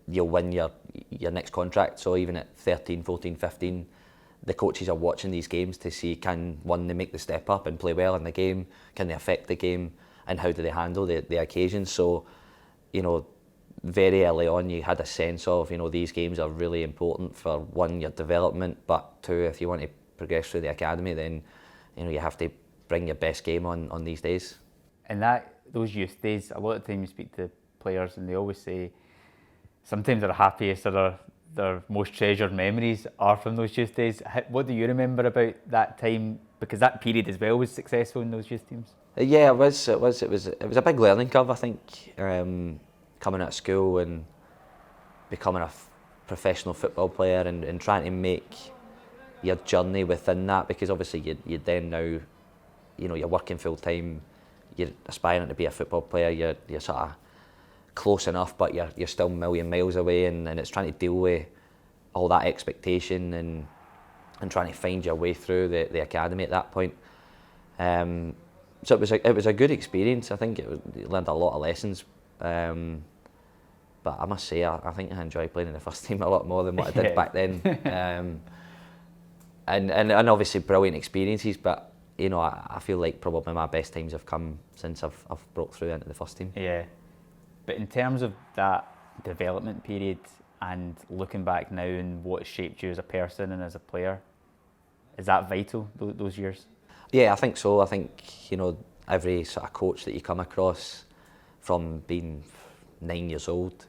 you'll win your next contract. So even at 13, 14, 15, the coaches are watching these games to see, can one, they make the step up and play well in the game, can they affect the game, and how do they handle the occasions. So very early on you had a sense of, these games are really important for, one, your development, but two, if you want to progress through the academy, then you have to bring your best game on these days. And those youth days, a lot of time you speak to players and they always say sometimes their happiest or their most treasured memories are from those youth days. What do you remember about that time? Because that period as well was successful in those youth teams. Yeah, it was a big learning curve, I think, coming out of school and becoming a professional football player and trying to make your journey within that, because obviously you then now, you're working full time, you're aspiring to be a football player, you're sort of close enough, but you're still a million miles away, and it's trying to deal with all that expectation and trying to find your way through the academy at that point. So it was a good experience. I think you learned a lot of lessons. But I must say, I think I enjoy playing in the first team a lot more than what I did back then. And obviously brilliant experiences, but I feel like probably my best times have come since I've broke through into the first team. Yeah, but in terms of that development period and looking back now and what shaped you as a person and as a player, is that vital, those years? Yeah, I think so. I think, every sort of coach that you come across from being 9 years old,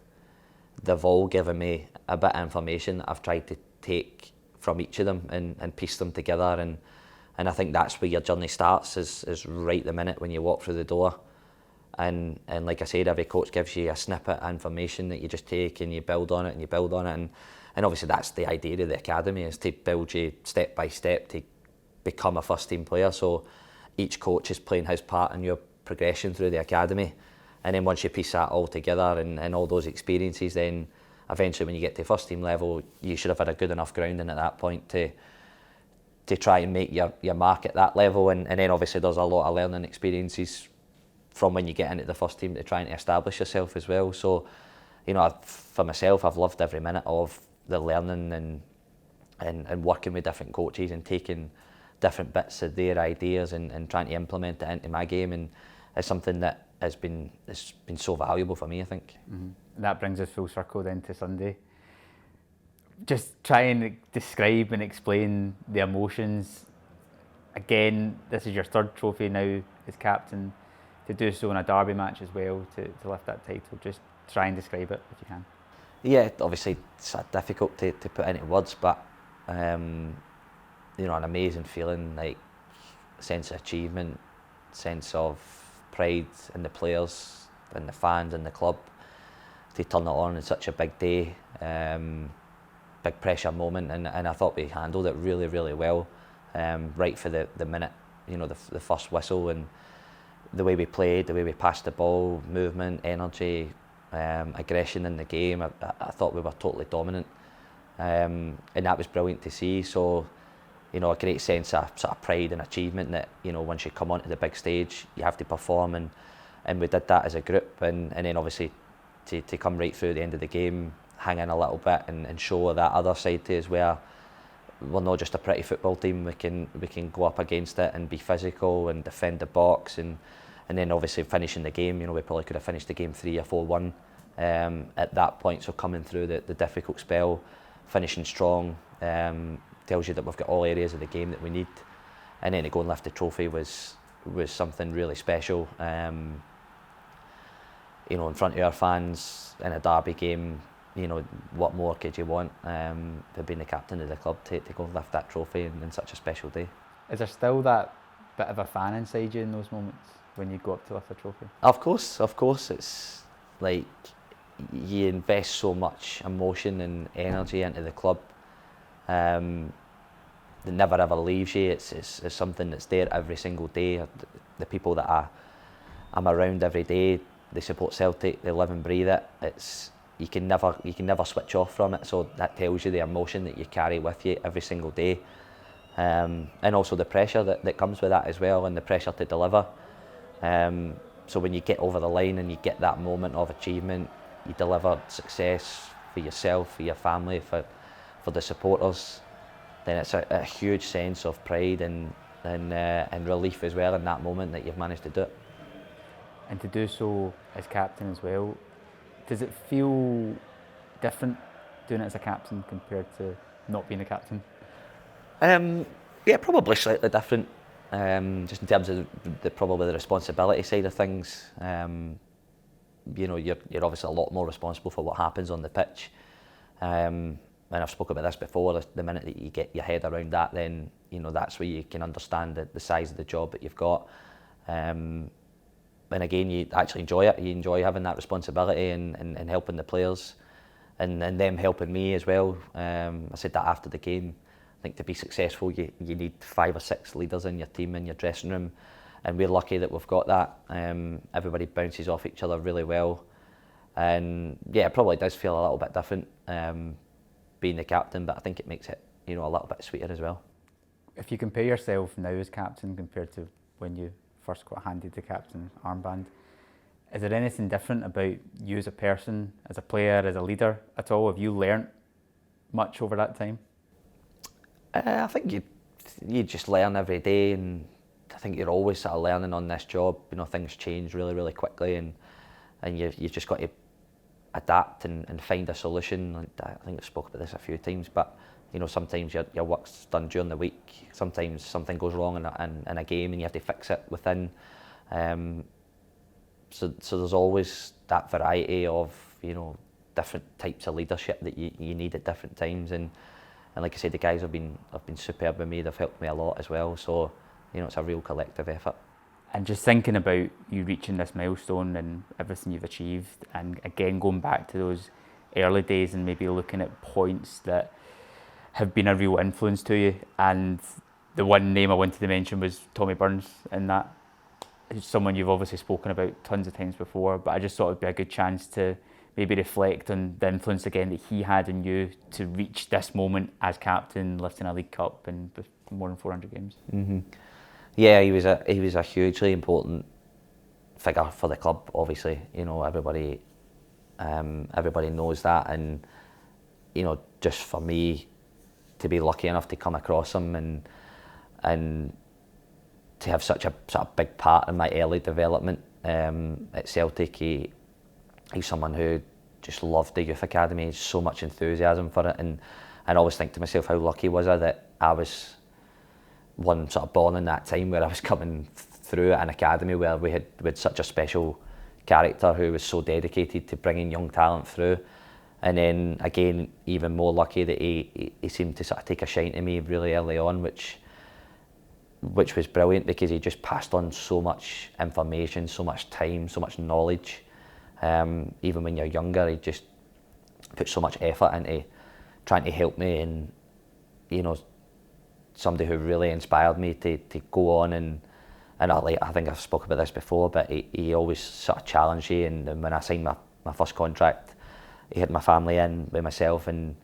they've all given me a bit of information that I've tried to take from each of them and piece them together. And I think that's where your journey starts, is right the minute when you walk through the door. And like I said, every coach gives you a snippet of information that you just take and you build on it and you build on it. And obviously that's the idea of the academy, is to build you step by step to become a first team player. So each coach is playing his part in your progression through the academy. And then once you piece that all together and all those experiences, then eventually when you get to first team level, you should have had a good enough grounding at that point to try and make your mark at that level. And then obviously there's a lot of learning experiences from when you get into the first team to trying to establish yourself as well. So, for myself, I've loved every minute of the learning and working with different coaches and taking different bits of their ideas and trying to implement it into my game. And it's something that has been so valuable for me, I think. Mm-hmm. That brings us full circle then to Sunday. Just try and describe and explain the emotions. Again, this is your third trophy now as captain. To do so in a derby match as well, to lift that title, just try and describe it if you can. Yeah, obviously it's difficult to put into words, but an amazing feeling, like sense of achievement, sense of pride in the players and the fans and the club to turn it on such a big day, big pressure moment, and I thought we handled it really, really well, right for the minute, the first whistle, and the way we played, the way we passed the ball, movement, energy, aggression in the game. I thought we were totally dominant, and that was brilliant to see. So, a great sense of sort of pride and achievement that, once you come onto the big stage, you have to perform, and we did that as a group, and then obviously to come right through the end of the game, hang in a little bit and show that other side to us where we're not just a pretty football team. We can go up against it and be physical and defend the box, and then obviously finishing the game. We probably could have finished the game 3 or 4-1 at that point. So coming through the difficult spell, finishing strong, tells you that we've got all areas of the game that we need. And then to go and lift the trophy was something really special. In front of our fans in a derby game. What more could you want to being the captain of the club to go and lift that trophy in such a special day? Is there still that bit of a fan inside you in those moments when you go up to lift a trophy? Of course. It's like you invest so much emotion and energy into the club. That never ever leaves you. It's something that's there every single day. The people that I'm around every day, they support Celtic, they live and breathe it. You can never switch off from it, so that tells you the emotion that you carry with you every single day, and also the pressure that comes with that as well, and the pressure to deliver. So when you get over the line and you get that moment of achievement, you deliver success for yourself, for your family, for the supporters, then it's a huge sense of pride and relief as well in that moment that you've managed to do it. And to do so as captain as well, Does it feel different doing it as a captain compared to not being a captain? Yeah, probably slightly different. Just in terms of probably the responsibility side of things. You know, you're obviously a lot more responsible for what happens on the pitch. And I've spoken about this before. The minute that you get your head around that, then you know that's where you can understand the size of the job that you've got. And again, you actually enjoy it. You enjoy having that responsibility and helping the players, and them helping me as well. I said that after the game. I think to be successful, you need 5 or 6 leaders in your team, in your dressing room, and we're lucky that we've got that. Everybody bounces off each other really well, and yeah, it probably does feel a little bit different being the captain, but I think it makes it, you know, a little bit sweeter as well. If you compare yourself now as captain compared to when you first got handed the captain armband, is there anything different about you as a person, as a player, as a leader at all? Have you learnt much over that time? I think you just learn every day, and I think you're always sort of learning on this job. You know, things change really, really quickly, and you've just got to adapt and find a solution. Like, I think I've spoken about this a few times, but you know, sometimes your work's done during the week. Sometimes something goes wrong in a game, and you have to fix it within. So there's always that variety of, you know, different types of leadership that you need at different times, and like I said, the guys have been superb with me. They've helped me a lot as well. So, you know, it's a real collective effort. And just thinking about you reaching this milestone and everything you've achieved, and again going back to those early days and maybe looking at points that have been a real influence to you. And the one name I wanted to mention was Tommy Burns, and that is someone you've obviously spoken about tons of times before, but I just thought it'd be a good chance to maybe reflect on the influence again that he had on you to reach this moment as captain, lifting a League Cup and more than 400 games. Mm-hmm. Yeah, he was a hugely important figure for the club. Obviously, you know, everybody knows that, and you know, just for me to be lucky enough to come across him and to have such a sort of big part in my early development at Celtic. He's someone who just loved the youth academy, so much enthusiasm for it, and I always think to myself, how lucky was I that I was one sort of born in that time where I was coming through at an academy where we had such a special character who was so dedicated to bringing young talent through. And then again, even more lucky that he seemed to sort of take a shine to me really early on, which was brilliant, because he just passed on so much information, so much time, so much knowledge. Even when you're younger, he just put so much effort into trying to help me, and you know, somebody who really inspired me to go on and I think I've spoken about this before, but he always sort of challenged you. And when I signed my first contract, he had my family in with myself, and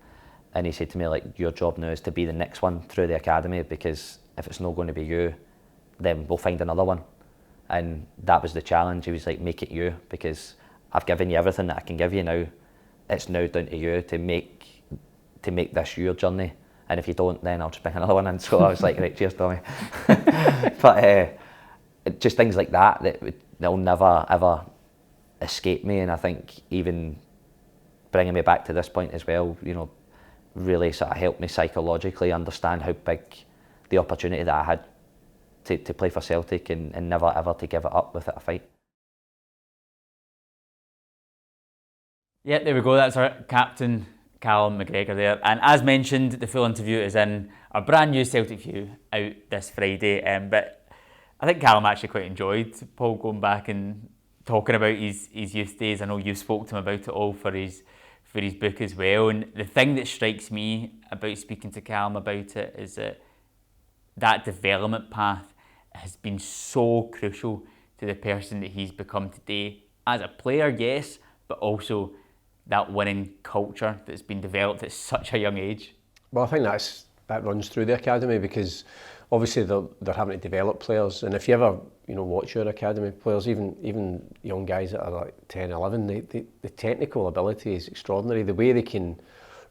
he said to me, like, your job now is to be the next one through the academy, because if it's not going to be you, then we'll find another one. And that was the challenge. He was like, make it you, because I've given you everything that I can give you now. It's now down to you to make this your journey. And if you don't, then I'll just bring another one in. So I was like, right, cheers, Tommy. But just things like that'll never, ever escape me. And I think even bringing me back to this point as well, you know, really sort of helped me psychologically understand how big the opportunity that I had to play for Celtic, and never ever to give it up without a fight. Yeah, there we go. That's our captain, Callum McGregor there. And as mentioned, the full interview is in our brand new Celtic View out this Friday. But I think Callum actually quite enjoyed Paul going back and talking about his youth days. I know you spoke to him about it all for his book as well. And the thing that strikes me about speaking to Callum about it is that development path has been so crucial to the person that he's become today. As a player, yes, but also that winning culture that's been developed at such a young age. Well, I think that runs through the academy, because obviously they're having to develop players, and if you ever watch your academy players, even young guys that are like 10, 11, the technical ability is extraordinary. The way they can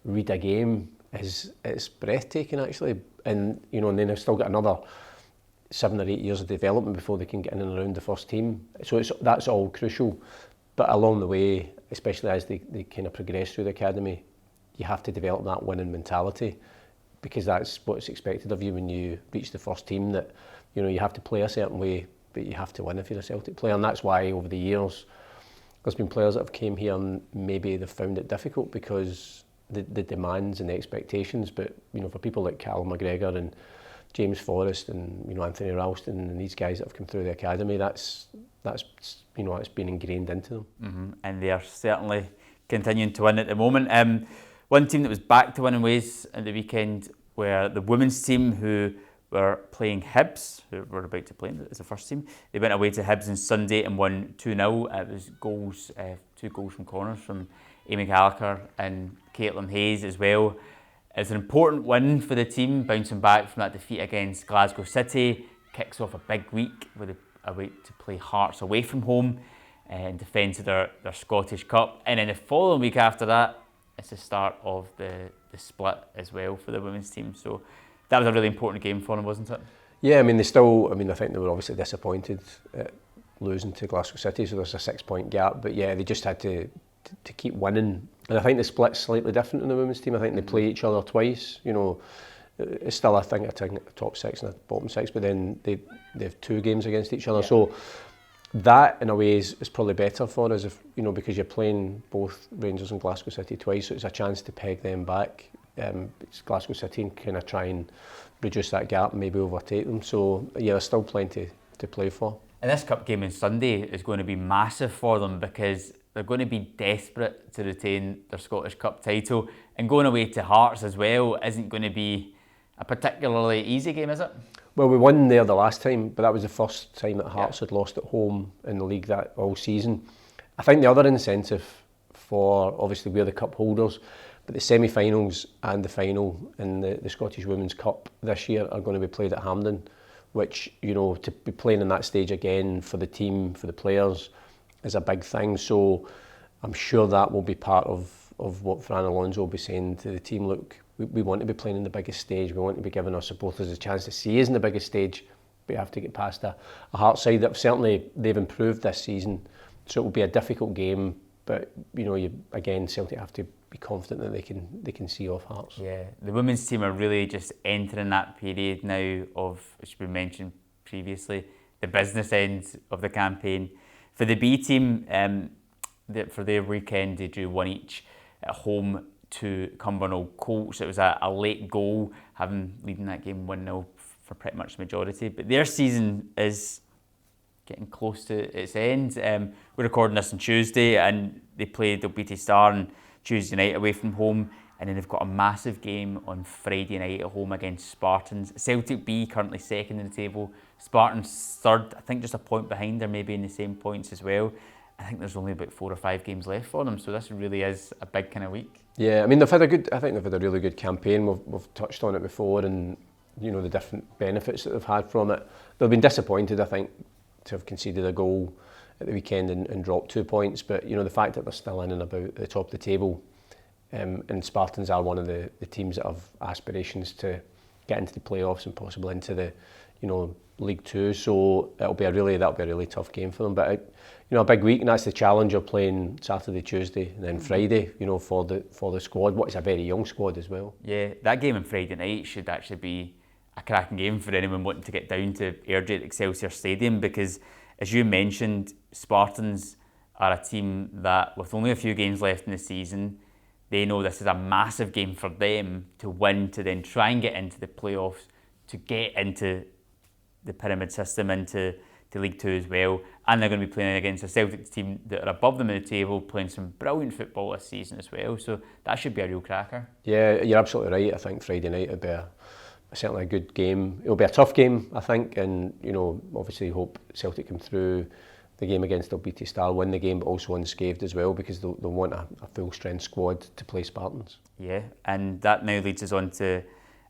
read a game it's breathtaking actually, and and then they've still got another 7 or 8 years of development before they can get in and around the first team. So that's all crucial. But along the way, especially as they kind of progress through the academy, you have to develop that winning mentality, because that's what's expected of you when you reach the first team, that you have to play a certain way, but you have to win if you're a Celtic player. And that's why over the years there's been players that have came here and maybe they've found it difficult because the demands and the expectations. But for people like Callum McGregor and James Forrest and Anthony Ralston and these guys that have come through the academy, that's it's been ingrained into them. Mm-hmm. And they are certainly continuing to win at the moment. One team that was back to winning ways at the weekend were the women's team, who were playing Hibs, who were about to play as the first team. They went away to Hibs on Sunday and won 2-0. It was two goals from corners from Amy Gallagher and Caitlin Hayes as well. It's an important win for the team, bouncing back from that defeat against Glasgow City. Kicks off a big week with a way to play Hearts away from home in defence of their Scottish Cup. And then the following week after that, it's the start of the split as well for the women's team. So that was a really important game for them, wasn't it? Yeah, I think they were obviously disappointed at losing to Glasgow City, so there's a 6-point gap. But yeah, they just had to keep winning. And I think the split's slightly different in the women's team. I think they play each other twice. It's still, I think, a top 6 and a bottom 6, but then they have 2 games against each other. Yeah. So that, in a way, is probably better for us, because you're playing both Rangers and Glasgow City twice, so it's a chance to peg them back. It's Glasgow City and kind of try and reduce that gap and maybe overtake them. So yeah, there's still plenty to play for. And this cup game on Sunday is going to be massive for them, because they're going to be desperate to retain their Scottish Cup title, and going away to Hearts as well isn't going to be a particularly easy game, is it? Well, we won there the last time, but that was the first time that Hearts had lost at home in the league that all season. I think the other incentive for, obviously we're the cup holders, but the semi-finals and the final in the Scottish Women's Cup this year are going to be played at Hampden, which, to be playing in that stage again for the team, for the players, is a big thing. So I'm sure that will be part of what Fran Alonso will be saying to the team. Look, we want to be playing in the biggest stage. We want to be giving our supporters a chance to see us in the biggest stage. But you have to get past a Hearts side that certainly they've improved this season. So it will be a difficult game. But again, Celtic have to be confident that they can see off Hearts. Yeah, the women's team are really just entering that period now of, which we mentioned previously, the business end of the campaign. For the B team, for their weekend, they drew 1 each at home to Cumbernauld Colts. It was a late goal, leading that game 1-0 for pretty much the majority. But their season is getting close to its end. We're recording this on Tuesday, and they played Obiti Star on Tuesday night away from home, and then they've got a massive game on Friday night at home against Spartans. Celtic B currently second in the table, Spartans third, I think just a point behind. They're maybe in the same points as well. I think there's only about 4 or 5 games left for them, so this really is a big kind of week. Yeah, they've had a really good campaign. We've touched on it before, and the different benefits that they've had from it. They've been disappointed, I think, to have conceded a goal at the weekend and dropped 2 points. But the fact that they're still in and about the top of the table, and Spartans are one of the teams that have aspirations to get into the playoffs and possibly into the League Two. So that'll be a really tough game for them. But a big week, and that's the challenge of playing Saturday, Tuesday, and then Friday. For the squad, what is a very young squad as well. Yeah, that game on Friday night should actually be a cracking game for anyone wanting to get down to Airdrie at Excelsior Stadium, because, as you mentioned, Spartans are a team that, with only a few games left in the season, they know this is a massive game for them to win, to then try and get into the playoffs, to get into the pyramid system, into League Two as well. And they're going to be playing against a Celtic team that are above them in the table, playing some brilliant football this season as well. So that should be a real cracker. Yeah, you're absolutely right. I think Friday night would be certainly a good game. It'll be a tough game, I think, and obviously hope Celtic come through the game against Obiti Star, win the game, but also unscathed as well, because they'll want a full strength squad to play Spartans. Yeah, and that now leads us on to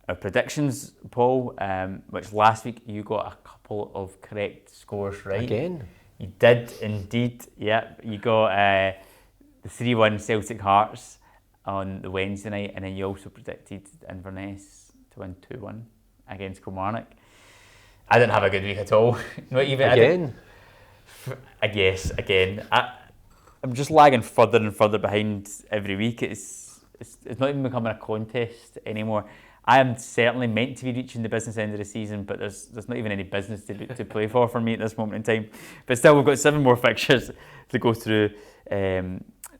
our predictions, Paul, which last week you got a couple of correct scores right. Again? You did indeed, yeah. You got the 3-1 Celtic Hearts on the Wednesday night, and then you also predicted Inverness to win 2-1 against Kilmarnock. I didn't have a good week at all. Not even again. I guess again. I'm just lagging further and further behind every week. It's not even becoming a contest anymore. I am certainly meant to be reaching the business end of the season, but there's not even any business to play for me at this moment in time. But still, we've got 7 more fixtures to go through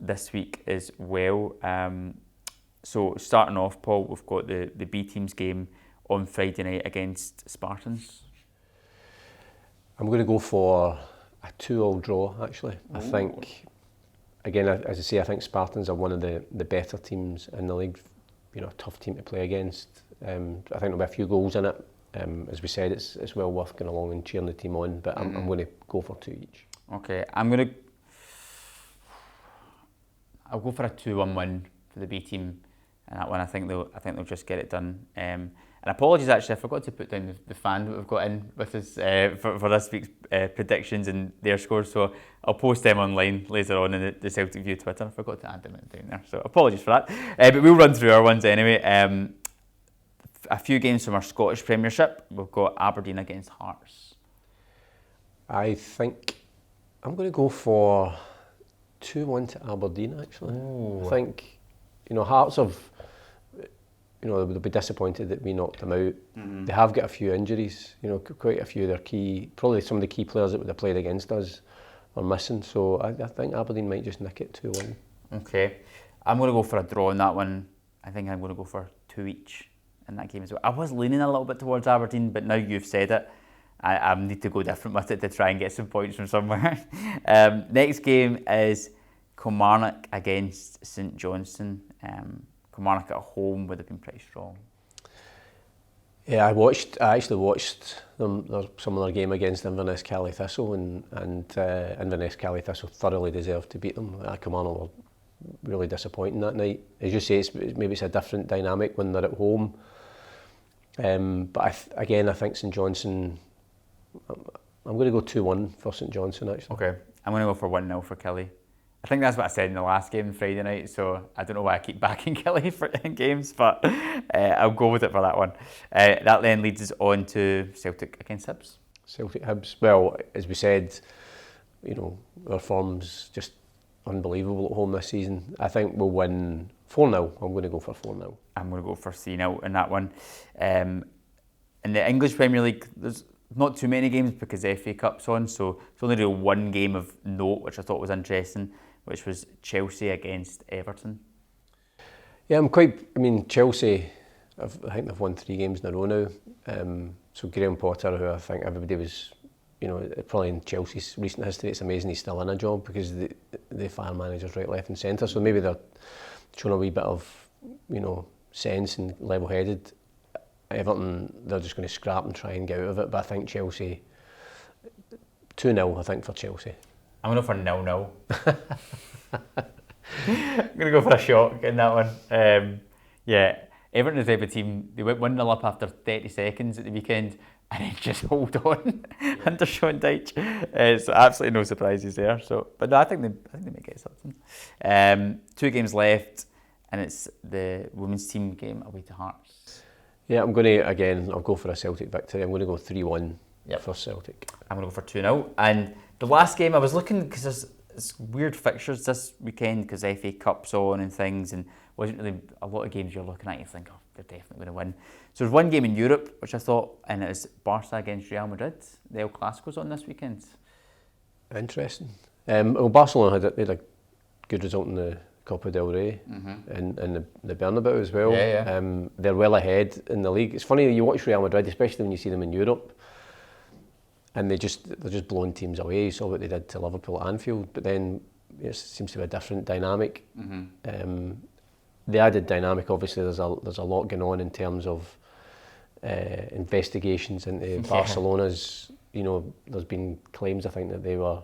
this week as well. So starting off, Paul, we've got the B team's game on Friday night against Spartans. I'm going to go for a 2-2 draw, actually. Ooh. I think, again, as I say, I think Spartans are one of the better teams in the league. You know, a tough team to play against. I think there'll be a few goals in it. As we said, it's well worth going along and cheering the team on, but I'm going to go for 2 each. Okay, I'll go for a 2-1 win for the B team, and that one I think they'll just get it done. And apologies, actually, I forgot to put down the fan that we've got in with us for this week's predictions and their scores. So I'll post them online later on in the Celtic View Twitter. I forgot to add them down there, so apologies for that. But we'll run through our ones anyway. A few games from our Scottish Premiership. We've got Aberdeen against Hearts. I think I'm going to go for 2-1 to Aberdeen, actually. Ooh. I think, Hearts have, they'll be disappointed that we knocked them out. Mm-hmm. They have got a few injuries, quite a few of their probably some of the key players that would have played against us are missing. So I think Aberdeen might just nick it 2-1. Okay. I'm going to go for a draw on that one. I think I'm going to go for 2 each in that game as well. I was leaning a little bit towards Aberdeen, but now you've said it, I need to go different with it to try and get some points from somewhere. Next game is Kilmarnock against St Johnstone. Kilmarnock at home would have been pretty strong. Yeah, I actually watched them, some of their game against Inverness Cally Thistle, and Inverness Cally Thistle thoroughly deserved to beat them. Kilmarnock were really disappointing that night. As you say, maybe it's a different dynamic when they're at home. But I think St Johnstone, I'm going to go 2-1 for St Johnstone, actually. Okay, I'm going to go for 1-0 for Killie. I think that's what I said in the last game Friday night, so I don't know why I keep backing Killie in games, but I'll go with it for that one. That then leads us on to Celtic against Hibs. Celtic Hibs, well, as we said, our form's just unbelievable at home this season. I think we'll win 4-0. I'm going to go for 4-0. I'm going to go for 3-0 in that one. In the English Premier League, there's not too many games because the FA Cup's on, so it's only really one game of note, which I thought was interesting, which was Chelsea against Everton. Yeah, Chelsea, I think they've won 3 games in a row now. So Graham Potter, who I think everybody was, probably in Chelsea's recent history, it's amazing he's still in a job because they fire managers right, left and centre. So maybe they're showing a wee bit of, sense and level-headed. Everton, they're just going to scrap and try and get out of it. But I think Chelsea, 2-0, I think, for Chelsea. I'm going to go for 0-0. I'm going to go for a shock in that one. Everton is the type of team, they went 1-0 up after 30 seconds at the weekend and then just hold on under Sean Dyche. So absolutely no surprises there. But no, I think they may get something. 2 games left, and it's the women's team game away to Hearts. Yeah, I'm going to, I'll go for a Celtic victory. I'm going to go 3-1 for Celtic. I'm going to go for 2-0. And the last game, I was looking, because there's weird fixtures this weekend because FA Cup's on and things, and wasn't really a lot of games you're looking at, you think, oh, they're definitely going to win. So there's one game in Europe, which I thought, and it is Barca against Real Madrid. The El Clasico's on this weekend. Interesting. Well, Barcelona had a good result in the Copa del Rey and the Bernabeu as well. Yeah. They're well ahead in the league. It's funny, you watch Real Madrid, especially when you see them in Europe, and they're just blowing teams away. You saw what they did to Liverpool at Anfield, but then it seems to be a different dynamic. The added dynamic, obviously, there's a lot going on in terms of investigations into Barcelona's. There's been claims, I think, that they were.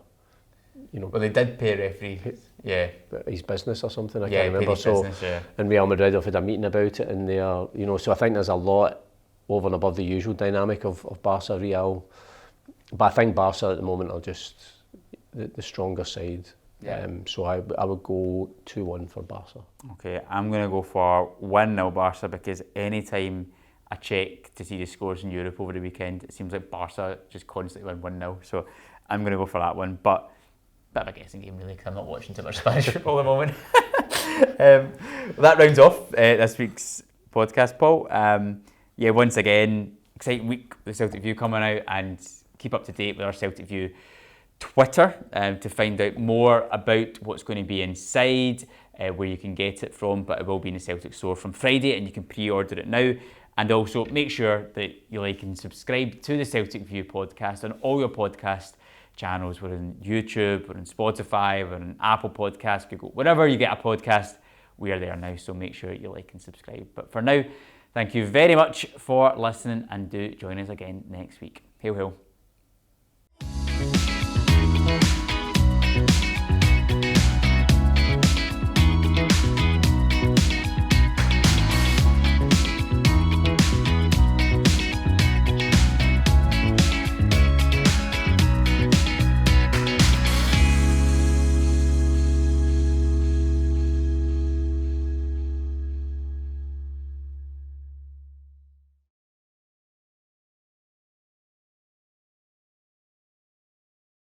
Well, they did pay a referee. Yeah. His business or something, I can't remember. And Real Madrid have had a meeting about it, and they are, so I think there's a lot over and above the usual dynamic of Barca, Real. But I think Barca at the moment are just the stronger side. Yeah. So I would go 2-1 for Barca. Okay, I'm going to go for 1-0 Barca because anytime I check to see the scores in Europe over the weekend, it seems like Barca just constantly win 1-0. So I'm going to go for that one. But bit of a guessing game really, because I'm not watching too much Spanish football at the moment. Well, that rounds off this week's podcast, Paul. Yeah, once again, exciting week with the Celtic View coming out, and keep up to date with our Celtic View Twitter to find out more about what's going to be inside, where you can get it from, but it will be in the Celtic store from Friday, and you can pre-order it now. And also make sure that you like and subscribe to the Celtic View podcast on all your podcast channels. We're on YouTube, we're on Spotify, we're on Apple Podcasts, Google, wherever you get a podcast, we are there now. So make sure you like and subscribe. But for now, thank you very much for listening, and do join us again next week. Hail, hail.